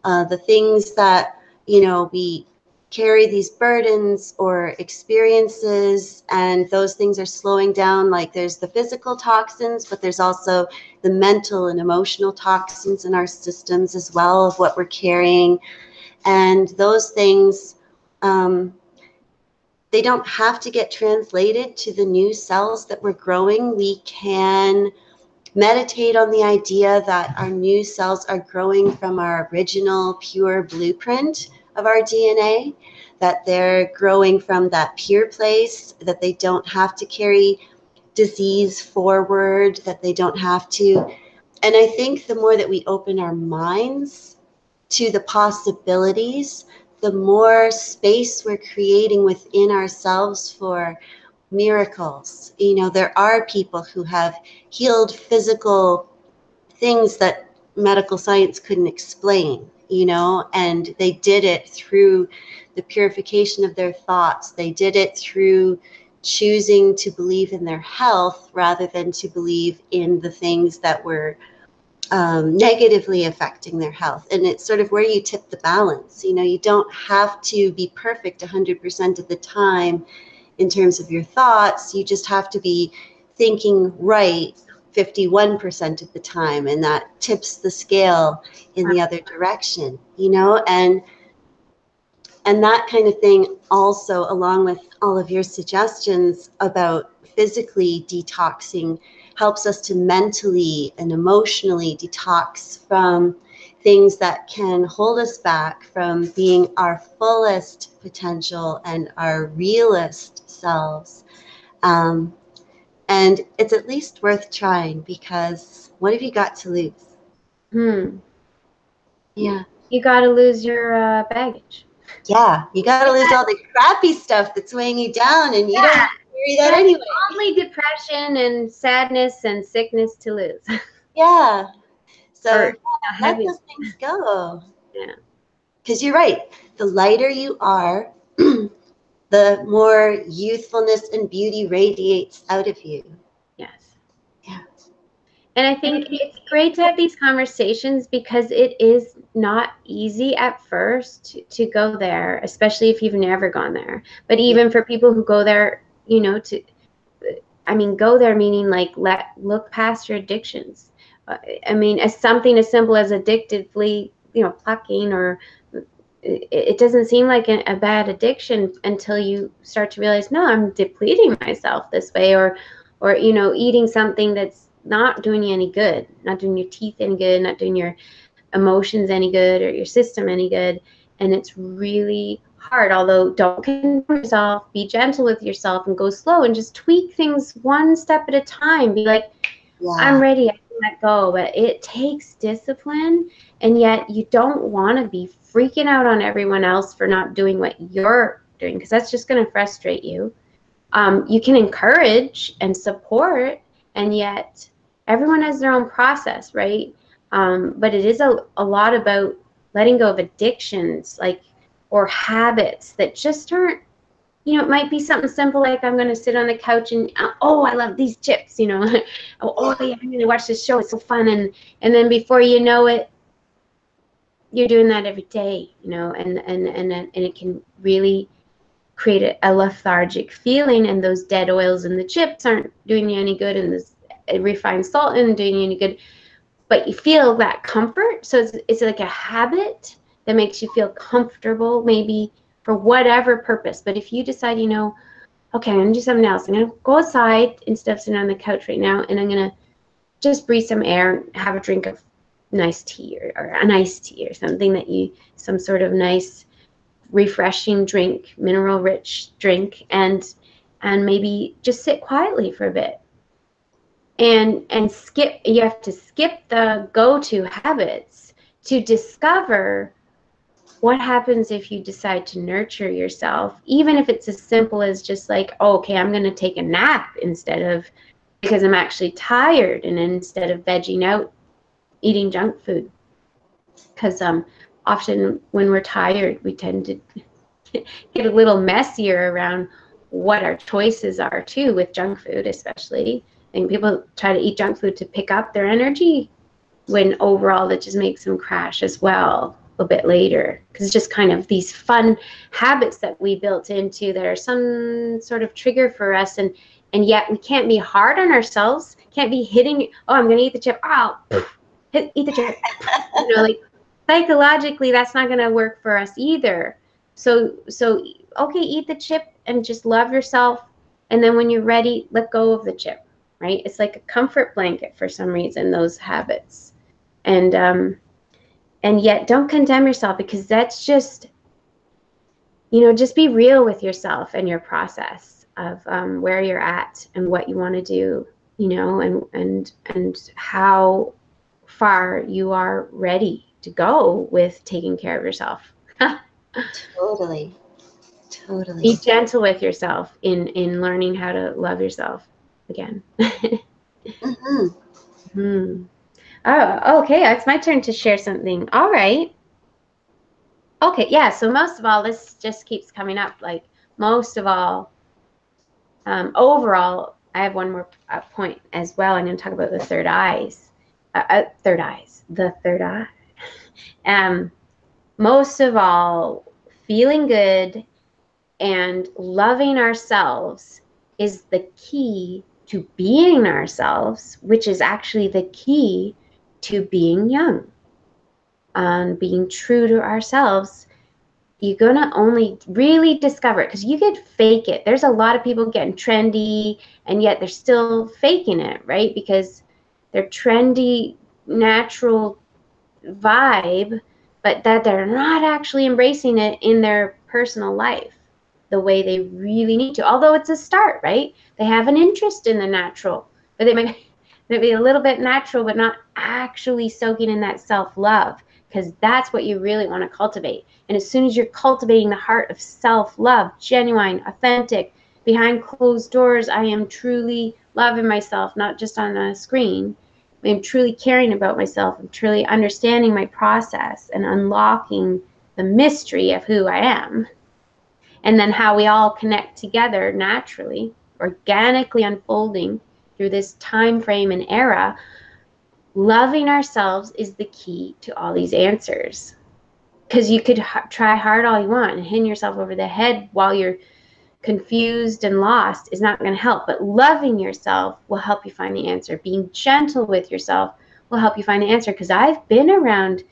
the things that, we carry these burdens or experiences, and those things are slowing down. Like there's the physical toxins, but there's also the mental and emotional toxins in our systems as well, of what we're carrying. And those things, they don't have to get translated to the new cells that we're growing. We can meditate on the idea that our new cells are growing from our original pure blueprint of our DNA, that they're growing from that pure place, that they don't have to carry disease forward, that they don't have to. And I think the more that we open our minds to the possibilities, the more space we're creating within ourselves for miracles. There are people who have healed physical things that medical science couldn't explain. you know, and they did it through the purification of their thoughts. They did it through choosing to believe in their health rather than to believe in the things that were negatively affecting their health. And it's sort of where you tip the balance. You know, you don't have to be perfect 100% of the time in terms of your thoughts. You just have to be thinking right 51% of the time, and that tips the scale in the other direction, you know. And that kind of thing also, along with all of your suggestions about physically detoxing, helps us to mentally and emotionally detox from things that can hold us back from being our fullest potential and our realist selves. And it's at least worth trying, because what have you got to lose? Yeah. You got to lose your baggage. Yeah, you got to lose all the crappy stuff that's weighing you down, and you don't want to carry that anyway. Only depression and sadness and sickness to lose. Yeah. So let heavy. those things go. Yeah. Because you're right. The lighter you are, the more youthfulness and beauty radiates out of you. Yes. Yeah. And I think it's great to have these conversations, because it is not easy at first to go there, especially if you've never gone there. But even for people who go there, you know, go there meaning like look past your addictions. I mean, as something as simple as addictively, you know, plucking, or it doesn't seem like a bad addiction until you start to realize, no, I'm depleting myself this way, or you know, eating something that's not doing you any good, not doing your teeth any good, not doing your emotions any good, or your system any good. And it's really hard. Although, don't condemn yourself, be gentle with yourself, and go slow, and just tweak things one step at a time. Be like, I'm ready, I can let go. But it takes discipline, and yet you don't want to be freaking out on everyone else for not doing what you're doing, because that's just going to frustrate you. You can encourage and support, and yet everyone has their own process, right? But it is a lot about letting go of addictions, like, or habits that just aren't, you know, it might be something simple like, I'm going to sit on the couch and, oh, I love these chips, you know. Oh, yeah, I'm going to watch this show, it's so fun. And then before you know it, you're doing that every day, you know, and it can really create a lethargic feeling, and those dead oils in the chips aren't doing you any good, and this refined salt isn't doing you any good. But you feel that comfort, so it's like a habit that makes you feel comfortable, maybe for whatever purpose. But if you decide, you know, okay, I'm gonna do something else, I'm gonna go outside instead of sitting on the couch right now, and I'm gonna just breathe some air, have a drink of nice tea, or an iced tea, or something that you, some sort of nice refreshing drink, mineral rich drink, and maybe just sit quietly for a bit, and skip, you have to skip the go-to habits to discover what happens if you decide to nurture yourself, even if it's as simple as just like, oh, okay, I'm going to take a nap instead of, because I'm actually tired, and instead of vegging out, eating junk food. Because often when we're tired, we tend to get a little messier around what our choices are too, with junk food especially. And people try to eat junk food to pick up their energy, when overall that just makes them crash as well a bit later, because it's just kind of these fun habits that we built into that are some sort of trigger for us, and yet we can't be hard on ourselves, can't be hitting, oh, I'm gonna eat the chip, oh, eat the chip, you know, like psychologically that's not going to work for us either. So okay, eat the chip and just love yourself, and then when you're ready, let go of the chip, right? It's like a comfort blanket for some reason, those habits. And yet don't condemn yourself, because that's just, you know, just be real with yourself and your process of where you're at and what you want to do, you know, and how far you are ready to go with taking care of yourself. Totally. Be gentle with yourself in learning how to love yourself again. Oh, okay. It's my turn to share something. All right. Okay, yeah. So most of all, this just keeps coming up. Like most of all, overall, I have one more point as well. I'm going to talk about the third eyes. The third eye. Most of all, feeling good and loving ourselves is the key to being ourselves, which is actually the key to being young and being true to ourselves. You're going to only really discover it because you could fake it. There's a lot of people getting trendy and yet they're still faking it, right? Because they're trendy, natural vibe, but that they're not actually embracing it in their personal life the way they really need to. Although it's a start, right? They have an interest in the natural, but they might be a little bit natural, but not actually soaking in that self-love, because that's what you really want to cultivate. And as soon as you're cultivating the heart of self-love, genuine, authentic, behind closed doors, I am truly loving myself, not just on a screen. I'm truly caring about myself. I'm truly understanding my process and unlocking the mystery of who I am. And then how we all connect together naturally, organically unfolding through this time frame and era. Loving ourselves is the key to all these answers. Because you could try hard all you want and hit yourself over the head while you're confused and lost is not going to help. But loving yourself will help you find the answer. Being gentle with yourself will help you find the answer. Because I've been around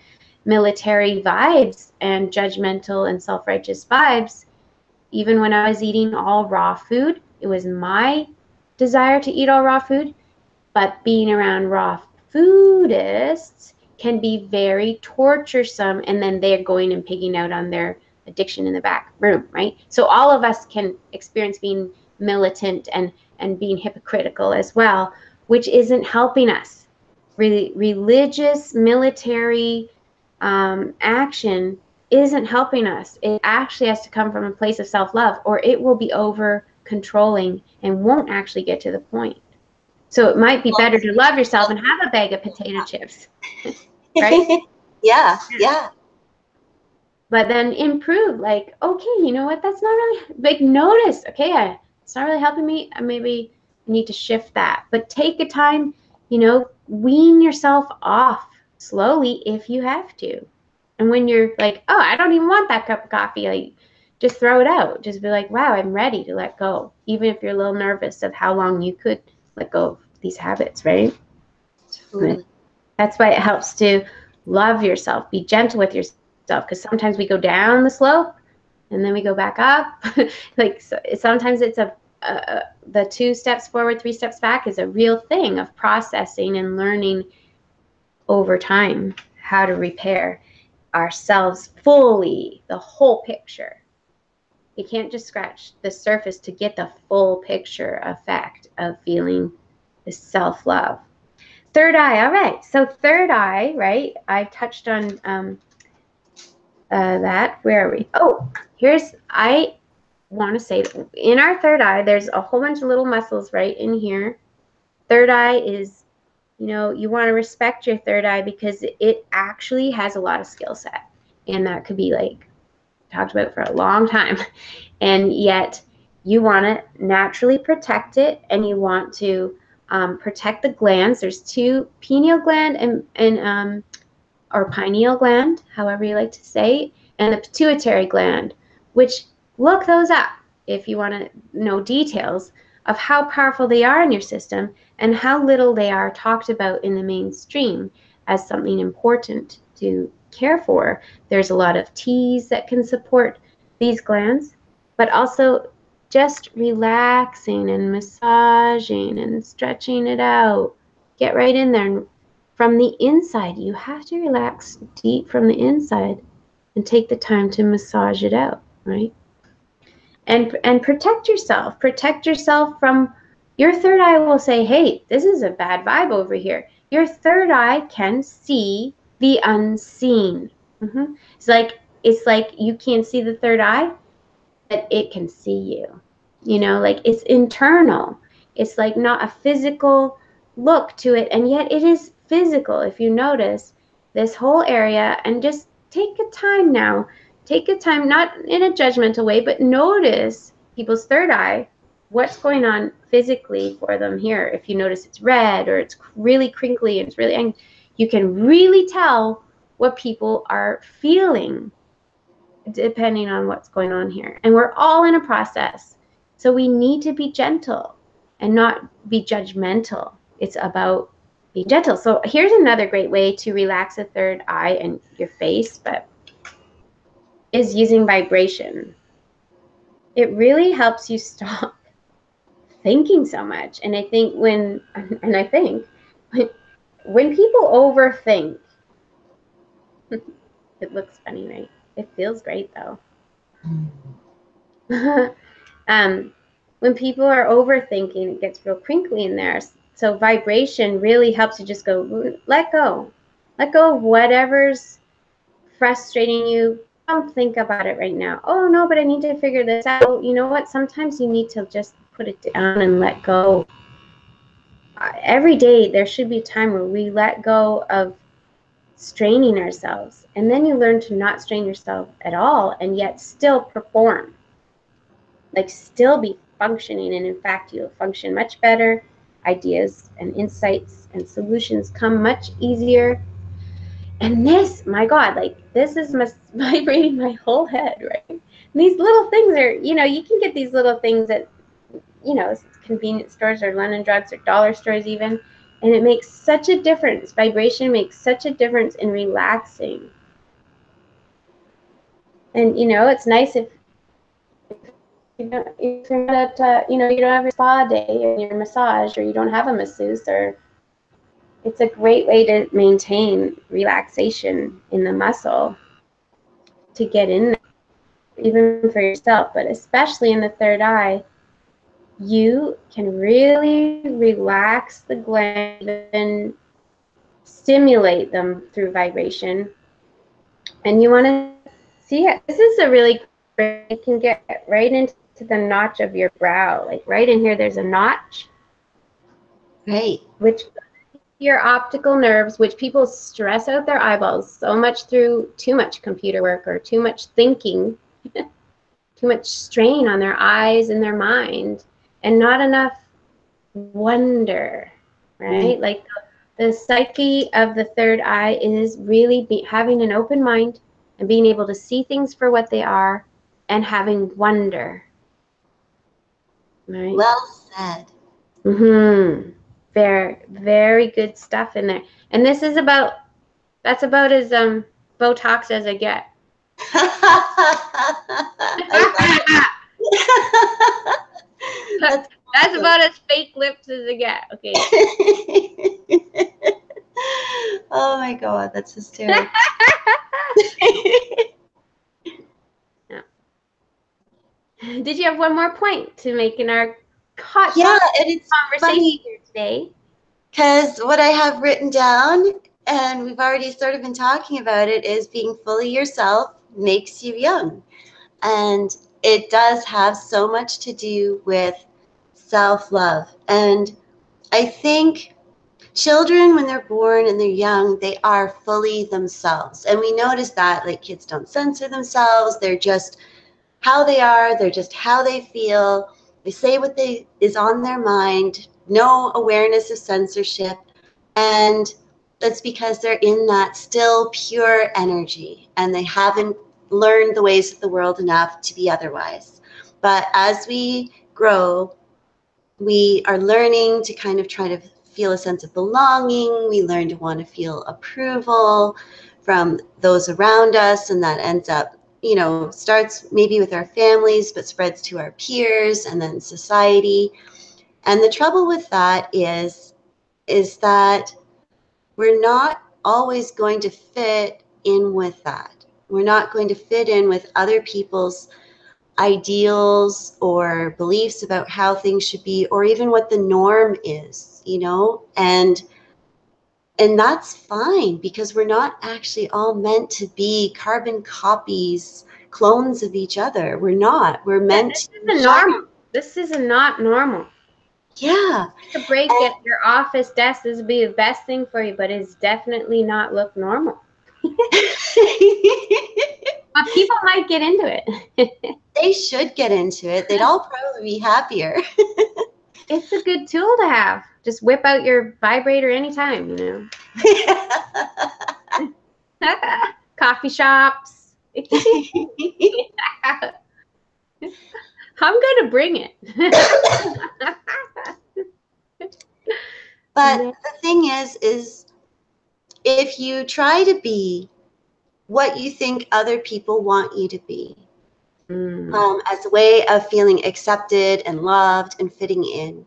military vibes and judgmental and self-righteous vibes. Even when I was eating all raw food, it was my desire to eat all raw food. But being around raw foodists can be very torturesome, and then they're going and pigging out on their addiction in the back room, right? So all of us can experience being militant and being hypocritical as well, which isn't helping us. Religious, military action isn't helping us. It actually has to come from a place of self-love, or it will be over controlling and won't actually get to the point. So it might be better to love yourself and have a bag of potato chips, right? Yeah, yeah. But then improve, like, okay, you know what? That's not really, like, notice, okay, it's not really helping me. Maybe I need to shift that. But take a time, wean yourself off slowly if you have to. And when you're like, oh, I don't even want that cup of coffee, like, just throw it out. Just be like, wow, I'm ready to let go. Even if you're a little nervous of how long you could let go of these habits, right? Totally. That's why it helps to love yourself, be gentle with yourself, because sometimes we go down the slope and then we go back up. Like sometimes it's the 2 steps forward, 3 steps back is a real thing of processing and learning over time how to repair ourselves fully, the whole picture. You can't just scratch the surface to get the full picture effect of feeling the self-love. Third eye, all right. So third eye, right? I touched on that. Where are we? Oh, I want to say in our third eye, there's a whole bunch of little muscles right in here. Third eye is, you want to respect your third eye because it actually has a lot of skill set. And that could be like talked about for a long time. And yet you want to naturally protect it, and you want to protect the glands. There's 2, pineal gland and or pineal gland, however you like to say, and the pituitary gland, which look those up if you want to know details of how powerful they are in your system and how little they are talked about in the mainstream as something important to care for. There's a lot of teas that can support these glands, but also just relaxing and massaging and stretching it out. Get right in there. And from the inside, you have to relax deep from the inside and take the time to massage it out, right? And protect yourself. Protect yourself from your third eye will say, hey, this is a bad vibe over here. Your third eye can see the unseen. Mm-hmm. It's like you can't see the third eye, but it can see you. Like it's internal. It's like not a physical look to it, and yet it is physical. If you notice this whole area, and just take a time now take a time, not in a judgmental way, but notice people's third eye, what's going on physically for them here. If you notice it's red or it's really crinkly and it's really angry, you can really tell what people are feeling depending on what's going on here. And we're all in a process. So we need to be gentle and not be judgmental. It's about being gentle. So here's another great way to relax the third eye and your face, but is using vibration. It really helps you stop thinking so much. And I think when people overthink, it looks funny, right? It feels great though. When people are overthinking, it gets real crinkly in there. So vibration really helps you just go, let go. Let go of whatever's frustrating you. Don't think about it right now. Oh no, but I need to figure this out. Oh, you know what? Sometimes you need to just put it down and let go. Every day there should be a time where we let go of straining ourselves. And then you learn to not strain yourself at all and yet still perform. Like still be functioning, and in fact you'll function much better. Ideas and insights and solutions come much easier. And this, my God, like this is vibrating my whole head, right? And these little things are, you can get these little things at, convenience stores or London Drugs or dollar stores even, and it makes such a difference. Vibration makes such a difference in relaxing. And it's nice if you're not at, you don't have your spa day or your massage, or you don't have a masseuse, or it's a great way to maintain relaxation in the muscle, to get in there, even for yourself, but especially in the third eye. You can really relax the glands and stimulate them through vibration. And you want to see it. This is a really great, you can get right into the notch of your brow. Like right in here, there's a notch. Right. Which your optical nerves, which people stress out their eyeballs so much through too much computer work or too much thinking, too much strain on their eyes and their mind, and not enough wonder, right? Mm. Like the psyche of the third eye is really having an open mind and being able to see things for what they are and having wonder. Right? Well said. Mm-hmm. Very, very good stuff in there. And this is that's about as Botox as I get. That's about as fake lips as I get. Okay. Oh my God, that's hysterical. Yeah. Did you have one more point to make in our it's conversation here today? Because what I have written down, and we've already sort of been talking about it, is being fully yourself makes you young. And it does have so much to do with self-love. And I think children, when they're born and they're young, they are fully themselves. And we notice that, like, kids don't censor themselves. They're just how they are. They're just how they feel. They say what is on their mind. No awareness of censorship. And that's because they're in that still pure energy, and they haven't learned the ways of the world enough to be otherwise. But as we grow, we are learning to kind of try to feel a sense of belonging. We learn to want to feel approval from those around us, and that ends up, starts maybe with our families, but spreads to our peers and then society. And the trouble with that is that we're not always going to fit in with that. We're not going to fit in with other people's ideals or beliefs about how things should be, or even what the norm is, and that's fine, because we're not actually all meant to be carbon copies, clones of each other. We're not. We're meant to be normal. This is not normal. Yeah. Take a break at your office desk. This would be the best thing for you, but it's definitely not look normal. People might get into it. They should get into it. They'd all probably be happier. It's a good tool to have. Just whip out your vibrator anytime, Coffee shops. It can be. I'm going to bring it. But the thing is if you try to be what you think other people want you to be, as a way of feeling accepted and loved and fitting in,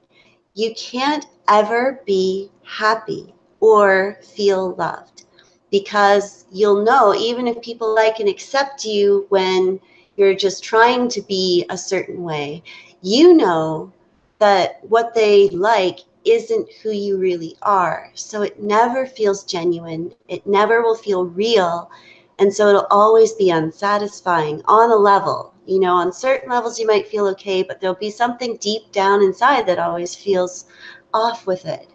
you can't ever be happy or feel loved, because you'll know, even if people like and accept you when you're just trying to be a certain way, you know that what they like isn't who you really are. So it never feels genuine. It never will feel real. And so it'll always be unsatisfying on a level. On certain levels you might feel okay, but there'll be something deep down inside that always feels off with it,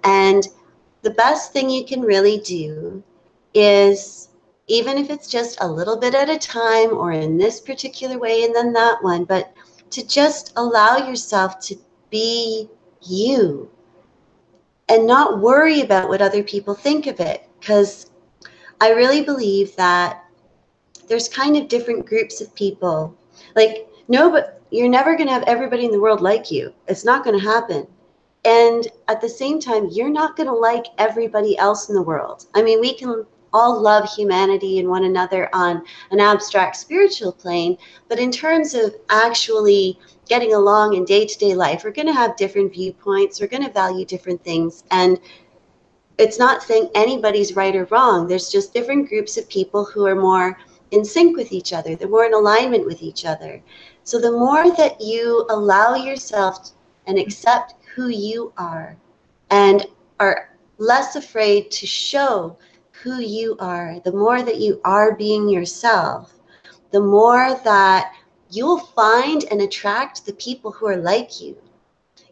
And the best thing you can really do is, even if it's just a little bit at a time or in this particular way and then that one, but to just allow yourself to be you and not worry about what other people think of it. Because I really believe that there's kind of different groups of people. Like, no, but you're never going to have everybody in the world like you. It's not going to happen. And at the same time, you're not going to like everybody else in the world. I mean, we can all love humanity and one another on an abstract spiritual plane, but in terms of actually getting along in day-to-day life, we're going to have different viewpoints. We're going to value different things. And it's not saying anybody's right or wrong. There's just different groups of people who are more in sync with each other. They're more in alignment with each other. So the more that you allow yourself and accept who you are and are less afraid to show who you are, the more that you are being yourself, the more that you'll find and attract the people who are like you,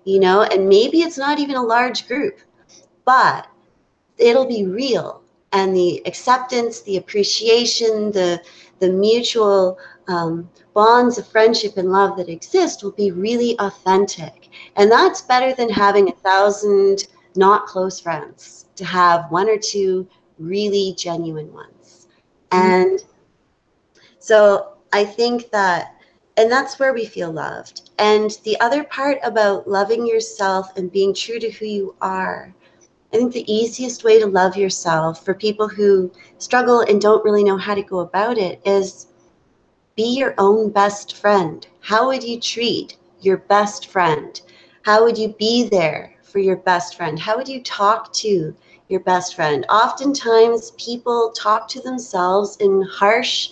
and maybe it's not even a large group, but it'll be real. And the acceptance, the appreciation, the mutual bonds of friendship and love that exist will be really authentic. And that's better than having 1,000 not close friends, to have one or two really genuine ones. And so I think that, and that's where we feel loved. And the other part about loving yourself and being true to who you are, I think the easiest way to love yourself, for people who struggle and don't really know how to go about it, is be your own best friend. How would you treat your best friend? How would you be there for your best friend? How would you talk to your best friend? Oftentimes people talk to themselves in harsh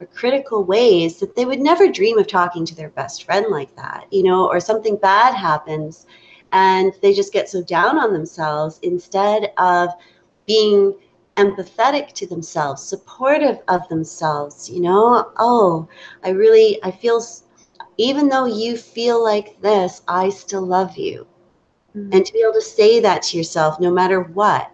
or critical ways that they would never dream of talking to their best friend like that, or something bad happens and they just get so down on themselves, instead of being empathetic to themselves, supportive of themselves, oh, I feel, even though you feel like this, I still love you. And to be able to say that to yourself no matter what.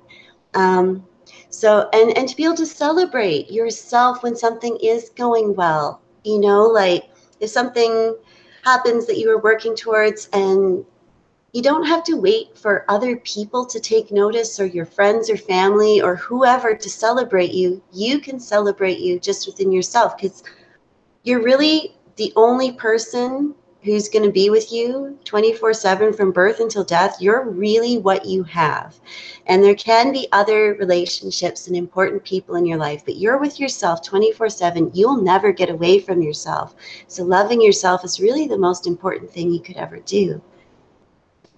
So, and to be able to celebrate yourself when something is going well, like if something happens that you were working towards, and you don't have to wait for other people to take notice, or your friends or family or whoever to celebrate you. You can celebrate you just within yourself, because you're really the only person who's going to be with you 24/7 from birth until death. You're really what you have. And there can be other relationships and important people in your life, but you're with yourself 24/7. You'll never get away from yourself. So loving yourself is really the most important thing you could ever do.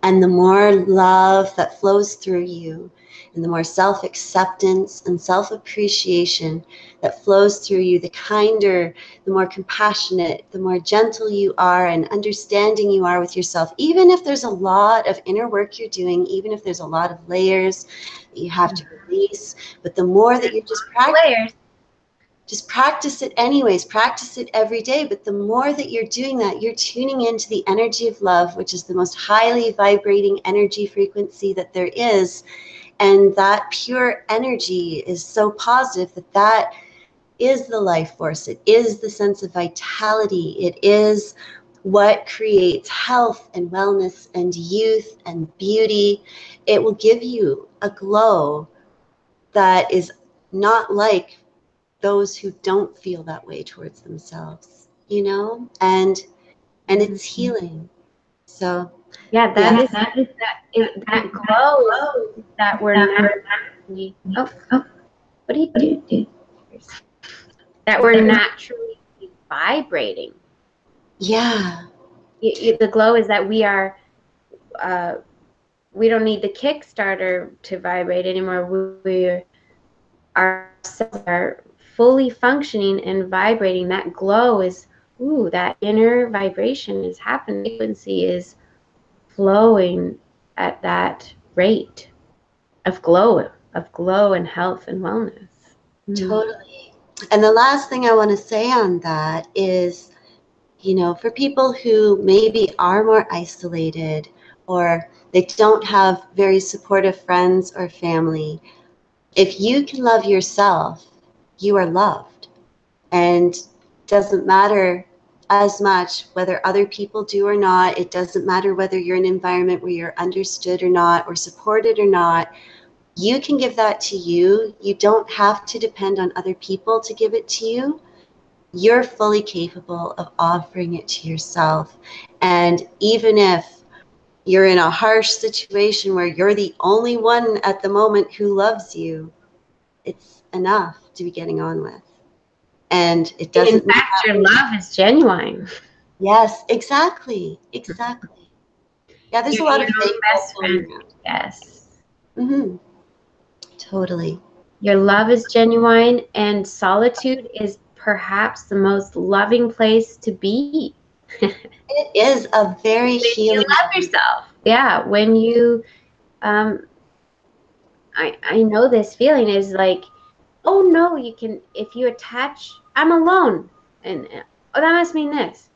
And the more love that flows through you, and the more self-acceptance and self-appreciation that flows through you, the kinder, the more compassionate, the more gentle you are and understanding you are with yourself. Even if there's a lot of inner work you're doing, even if there's a lot of layers that you have to release, but the more that you just practice it anyways, practice it every day. But the more that you're doing that, you're tuning into the energy of love, which is the most highly vibrating energy frequency that there is. And that pure energy is so positive that is the life force. It is the sense of vitality. It is what creates health and wellness and youth and beauty. It will give you a glow that is not like those who don't feel that way towards themselves, you know, and it's healing. So Yeah, yeah, that glow is that we're naturally. Oh, what do you do? That we're naturally vibrating. yeah, The glow is that uh, we don't need the Kickstarter to vibrate anymore. Our cells are fully functioning and vibrating. That glow is, that inner vibration is happening. Frequency is flowing at that rate of glow and health and wellness. totally. And the last thing I want to say on that is, you know, for people who maybe are more isolated or they don't have very supportive friends or family, if you can love yourself, you are loved. And it doesn't matter as much whether other people do or not. It doesn't matter whether you're in an environment where you're understood or not, or supported or not. You can give that to you. You don't have to depend on other people to give it to you. You're fully capable of offering it to yourself. And even if you're in a harsh situation where you're the only one at the moment who loves you, it's enough to be getting on with. And it And in doesn't fact, matter. your love is genuine. Yes, exactly. Exactly. Yeah, there's a You're lot your of own fake love best going friend. around. Yes. Mm-hmm. Totally. Your love is genuine, and solitude is perhaps the most loving place to be. It is a very When you healing. love yourself. Yeah, when you I know this feeling is like, oh no, you can, if you attach, I'm alone, and oh, that must mean this.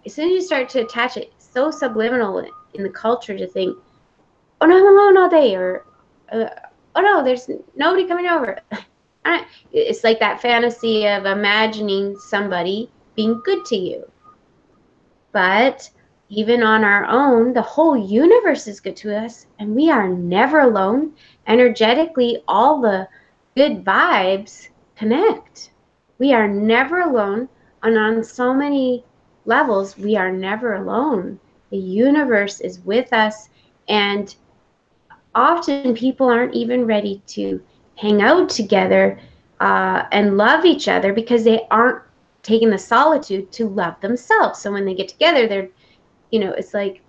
As soon as you start to attach it, so subliminal in the culture to think, oh no, I'm alone all day, or oh no, there's nobody coming over. It's like that fantasy of imagining somebody being good to you. But even on our own, the whole universe is good to us, and we are never alone. Energetically, all the good vibes connect. We are never alone, and on so many levels, we are never alone. The universe is with us, and often people aren't even ready to hang out together and love each other because they aren't taking the solitude to love themselves. So when they get together, they're, it's like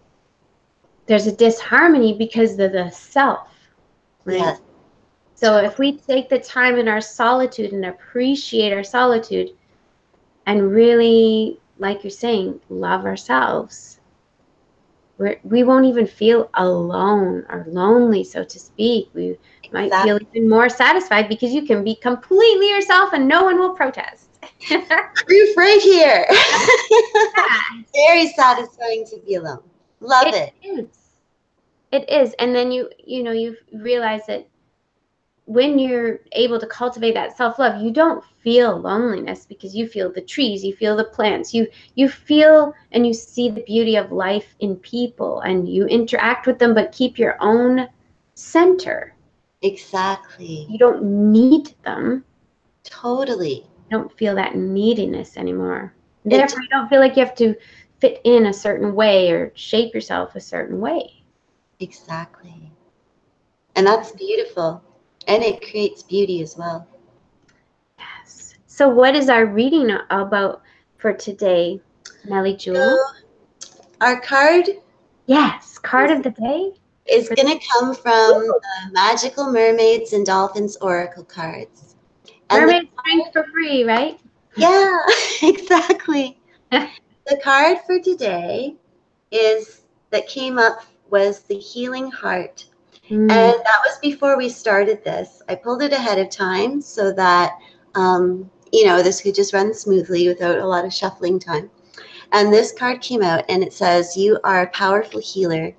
there's a disharmony because of the self, right? Yes. So if we take the time in our solitude and appreciate our solitude and really, like you're saying, love ourselves, we won't even feel alone or lonely, so to speak. We might feel Exactly. even more satisfied because you can be completely yourself and no one will protest. Proof right here. Yeah, Very satisfying to be alone. Love it it. is. It is. And then you realize that when you're able to cultivate that self-love, you don't feel loneliness because you feel the trees, you feel the plants, you feel and you see the beauty of life in people, and you interact with them but keep your own center. Exactly. You don't need them. Totally. You don't feel that neediness anymore. It Therefore, you don't feel like you have to fit in a certain way or shape yourself a certain way. exactly. And that's beautiful. And it creates beauty as well. Yes. So what is our reading about for today, Nellie Jewel? So our card Yes, card of the day. is For going to come from the Magical Mermaids and Dolphins Oracle cards. And Mermaid drink for free, right? yeah, exactly. The card for today is that came up was the Healing Heart. And Mm. that was before we started this. I pulled it ahead of time so that, you know, this could just run smoothly without a lot of shuffling time. And this card came out and it says, "You are a powerful healer.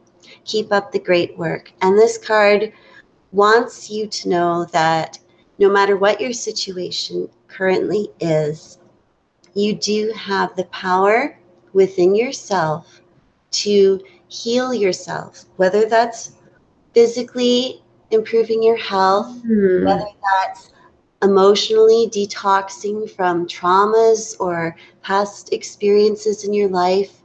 Keep up the great work." And this card wants you to know that no matter what your situation currently is, you do have the power within yourself to heal yourself, whether that's physically improving your health, whether that's emotionally detoxing from traumas or past experiences in your life,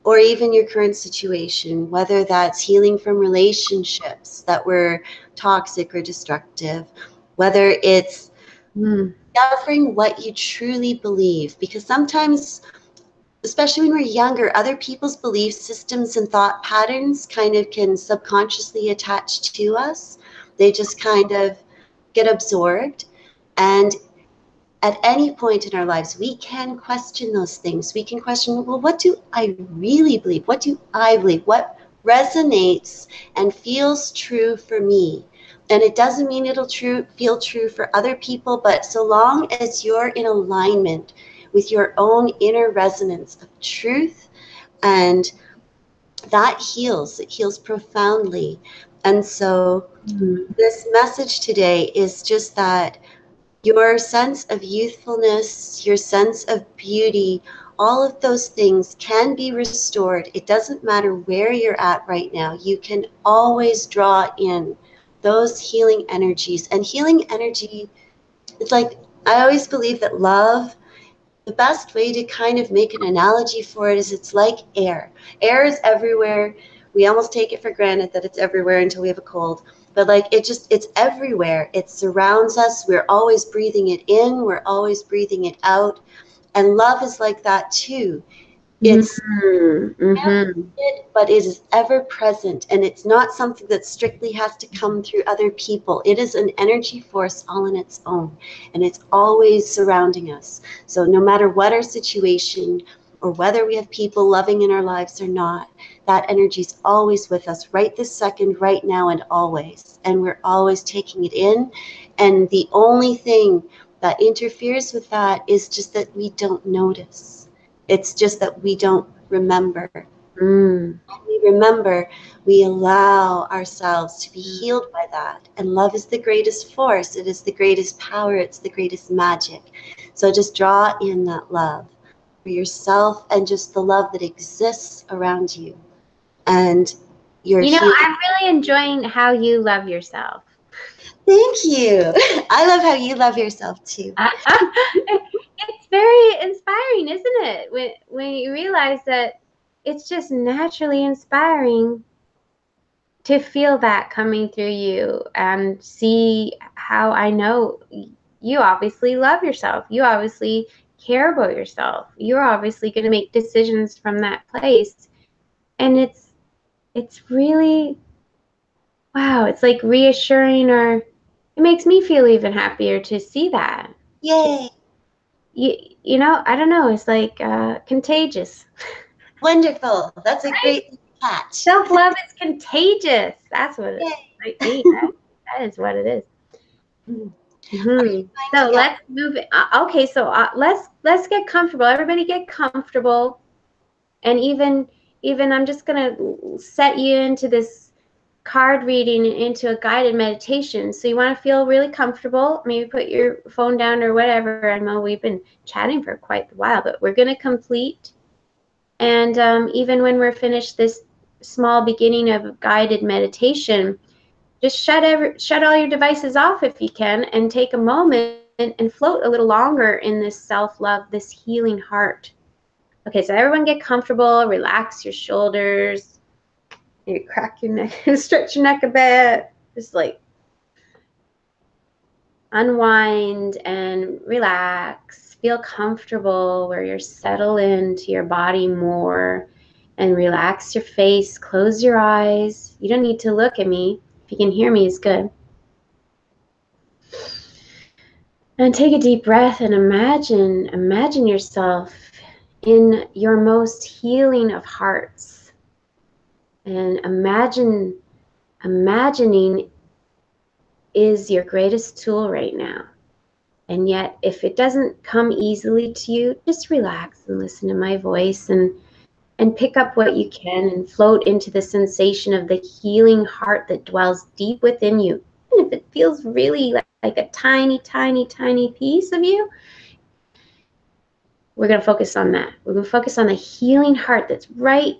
or even your current situation, whether that's healing from relationships that were toxic or destructive, whether it's discovering what you truly believe. Because sometimes, especially when we're younger, other people's belief systems and thought patterns kind of can subconsciously attach to us. They just kind of get absorbed. And at any point in our lives, we can question those things. We can question, well, what do I really believe? What do I believe? What resonates and feels true for me? And it doesn't mean it'll feel true for other people, but so long as you're in alignment with your own inner resonance of truth, and that heals, it heals profoundly. And so this message today is just that your sense of youthfulness, your sense of beauty, all of those things can be restored. It doesn't matter where you're at right now. You can always draw in those healing energies. And healing energy, it's like, I always believe that love, the best way to kind of make an analogy for it is it's like air. Air is everywhere. We almost take it for granted that it's everywhere until we have a cold. But like it's everywhere. It surrounds us. We're always breathing it in. We're always breathing it out. And love is like that too. It's it, but it is ever present, and it's not something that strictly has to come through other people. It is an energy force all on its own, and it's always surrounding us. So no matter what our situation, or whether we have people loving in our lives or not, that energy is always with us right this second, right now, and always. And we're always taking it in. And the only thing that interferes with that is just that we don't notice. It's just that we don't remember. When we remember, we allow ourselves to be healed by that. And love is the greatest force. It is the greatest power. It's the greatest magic. So just draw in that love for yourself and just the love that exists around you. And you're healed. I'm really enjoying how you love yourself. Thank you. I love how you love yourself too. It's very inspiring, isn't it? When you realize that it's just naturally inspiring to feel that coming through you and see how I know you obviously love yourself. You obviously care about yourself. You're obviously going to make decisions from that place. And it's really, wow, it's like reassuring, or it makes me feel even happier to see that. Yay. You know, I don't know, it's like contagious. Wonderful. That's a great catch. Self-love is contagious. That's what it might be. That is what it is. So let's move it. Okay, so let's get comfortable. Everybody get comfortable. And even I'm just gonna set you into this card reading, into a guided meditation. So you want to feel really comfortable. Maybe put your phone down or whatever. I know we've been chatting for quite a while, but we're gonna complete. And even when we're finished this small beginning of guided meditation, just shut all your devices off if you can, and take a moment and float a little longer in this self-love, this healing heart. Okay, so everyone get comfortable, relax your shoulders, maybe crack your neck, stretch your neck a bit, just like unwind and relax. Feel comfortable where you're settled into your body more, and relax your face, close your eyes. You don't need to look at me. If you can hear me, it's good. And take a deep breath and imagine yourself in your most healing of hearts. And imagining is your greatest tool right now. And yet, if it doesn't come easily to you, just relax and listen to my voice, and pick up what you can, and float into the sensation of the healing heart that dwells deep within you. if it feels really like a tiny, tiny, tiny piece of you, we're going to focus on that. We're going to focus on the healing heart that's right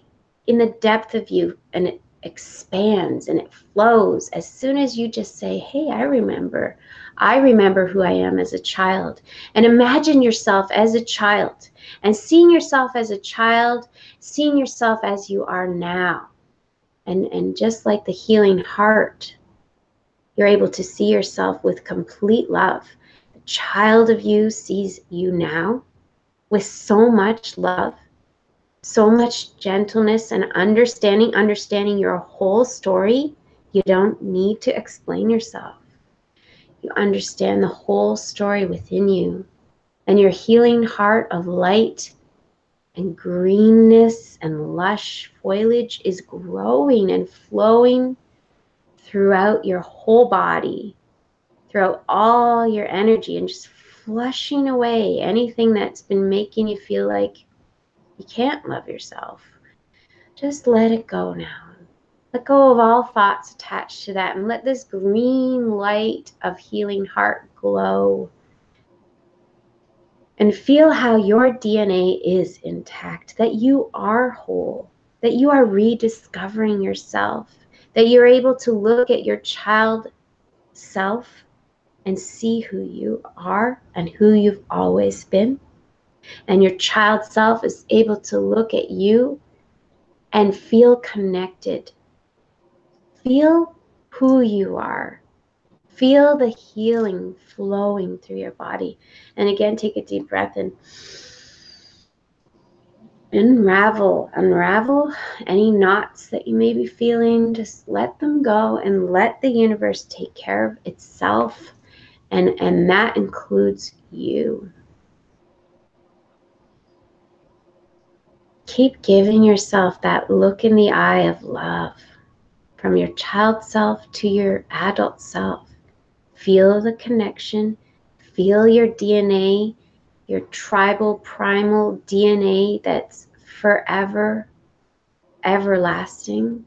in the depth of you, and it expands and it flows as soon as you just say, hey, I remember who I am as a child. And imagine yourself as a child, and seeing yourself as a child, seeing yourself as you are now. And just like the healing heart, you're able to see yourself with complete love. The child of you sees you now with so much love, so much gentleness and understanding your whole story. You don't need to explain yourself. You understand the whole story within you, and your healing heart of light and greenness and lush foliage is growing and flowing throughout your whole body, throughout all your energy, and just flushing away anything that's been making you feel like you can't love yourself. Just let it go now. Let go of all thoughts attached to that, and let this green light of healing heart glow. And feel how your DNA is intact, that you are whole, that you are rediscovering yourself, that you're able to look at your child self and see who you are and who you've always been. And your child self is able to look at you and feel connected. Feel who you are. Feel the healing flowing through your body. And again, take a deep breath and unravel any knots that you may be feeling. Just let them go and let the universe take care of itself. And that includes you. Keep giving yourself that look in the eye of love, from your child self to your adult self. Feel the connection. Feel your DNA, your tribal primal DNA that's forever, everlasting.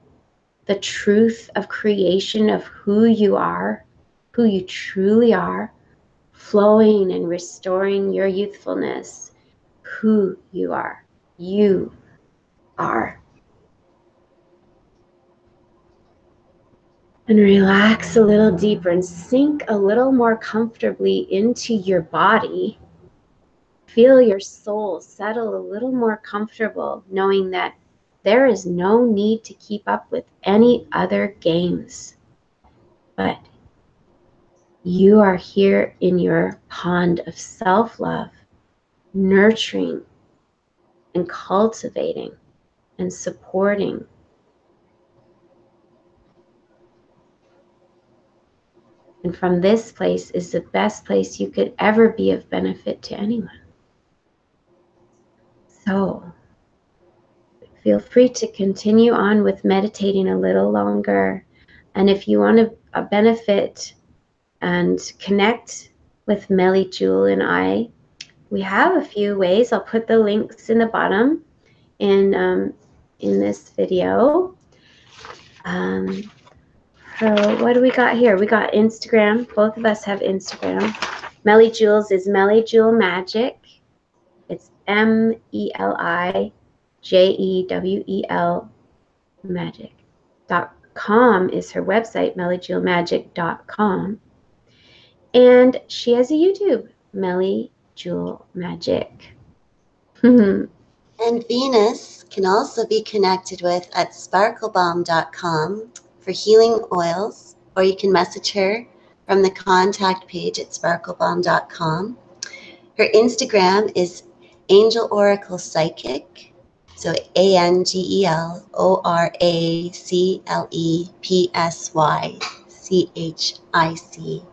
The truth of creation of who you are, who you truly are, flowing and restoring your youthfulness, who you are. You are. And relax a little deeper and sink a little more comfortably into your body. Feel your soul settle a little more comfortable, knowing that there is no need to keep up with any other games. But you are here in your pond of self-love, nurturing and cultivating and supporting. And from this place is the best place you could ever be of benefit to anyone. So feel free to continue on with meditating a little longer. And if you want to benefit and connect with Melly, Jewel, and I, we have a few ways. I'll put the links in the bottom in this video. What do we got here? We got Instagram. Both of us have Instagram. Melly Jewels is Melly Jewel Magic. It's MELIJEWEL magic.com is her website, mellyjewelmagic.com. And she has a YouTube, Melly Jewel Magic. And Venus can also be connected with at sparklebomb.com for healing oils, or you can message her from the contact page at sparklebomb.com. Her Instagram is Angel Oracle Psychic, so ANGELORACLEPSYCHIC.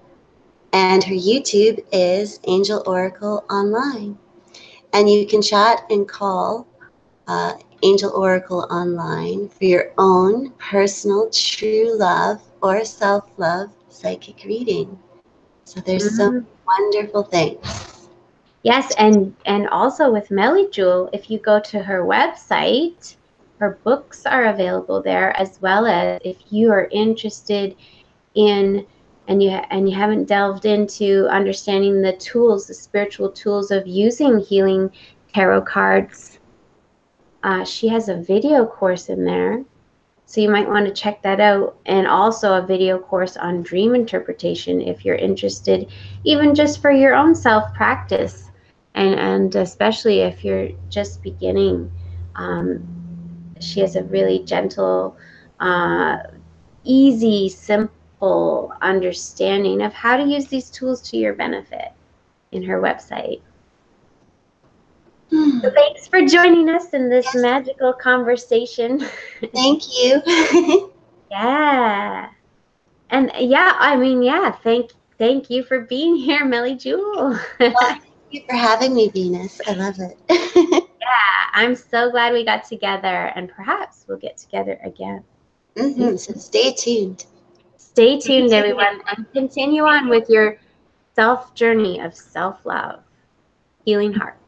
And her YouTube is Angel Oracle Online. And you can chat and call Angel Oracle Online for your own personal true love or self-love psychic reading. So there's some wonderful things. Yes, and also with Melly Jewel, if you go to her website, her books are available there, as well as if you are interested in and you haven't delved into understanding the tools, the spiritual tools of using healing tarot cards, she has a video course in there. So you might want to check that out, and also a video course on dream interpretation if you're interested, even just for your own self-practice, and especially if you're just beginning. She has a really gentle, easy, simple understanding of how to use these tools to your benefit in her website. So thanks for joining us in this magical conversation. Thank you. Yeah. And yeah, I mean, yeah, thank you for being here, Melly Jewel. Well, thank you for having me, Venus. I love it. Yeah, I'm so glad we got together, and perhaps we'll get together again. So stay tuned. Stay tuned, everyone, and continue on with your self journey of self-love, healing hearts.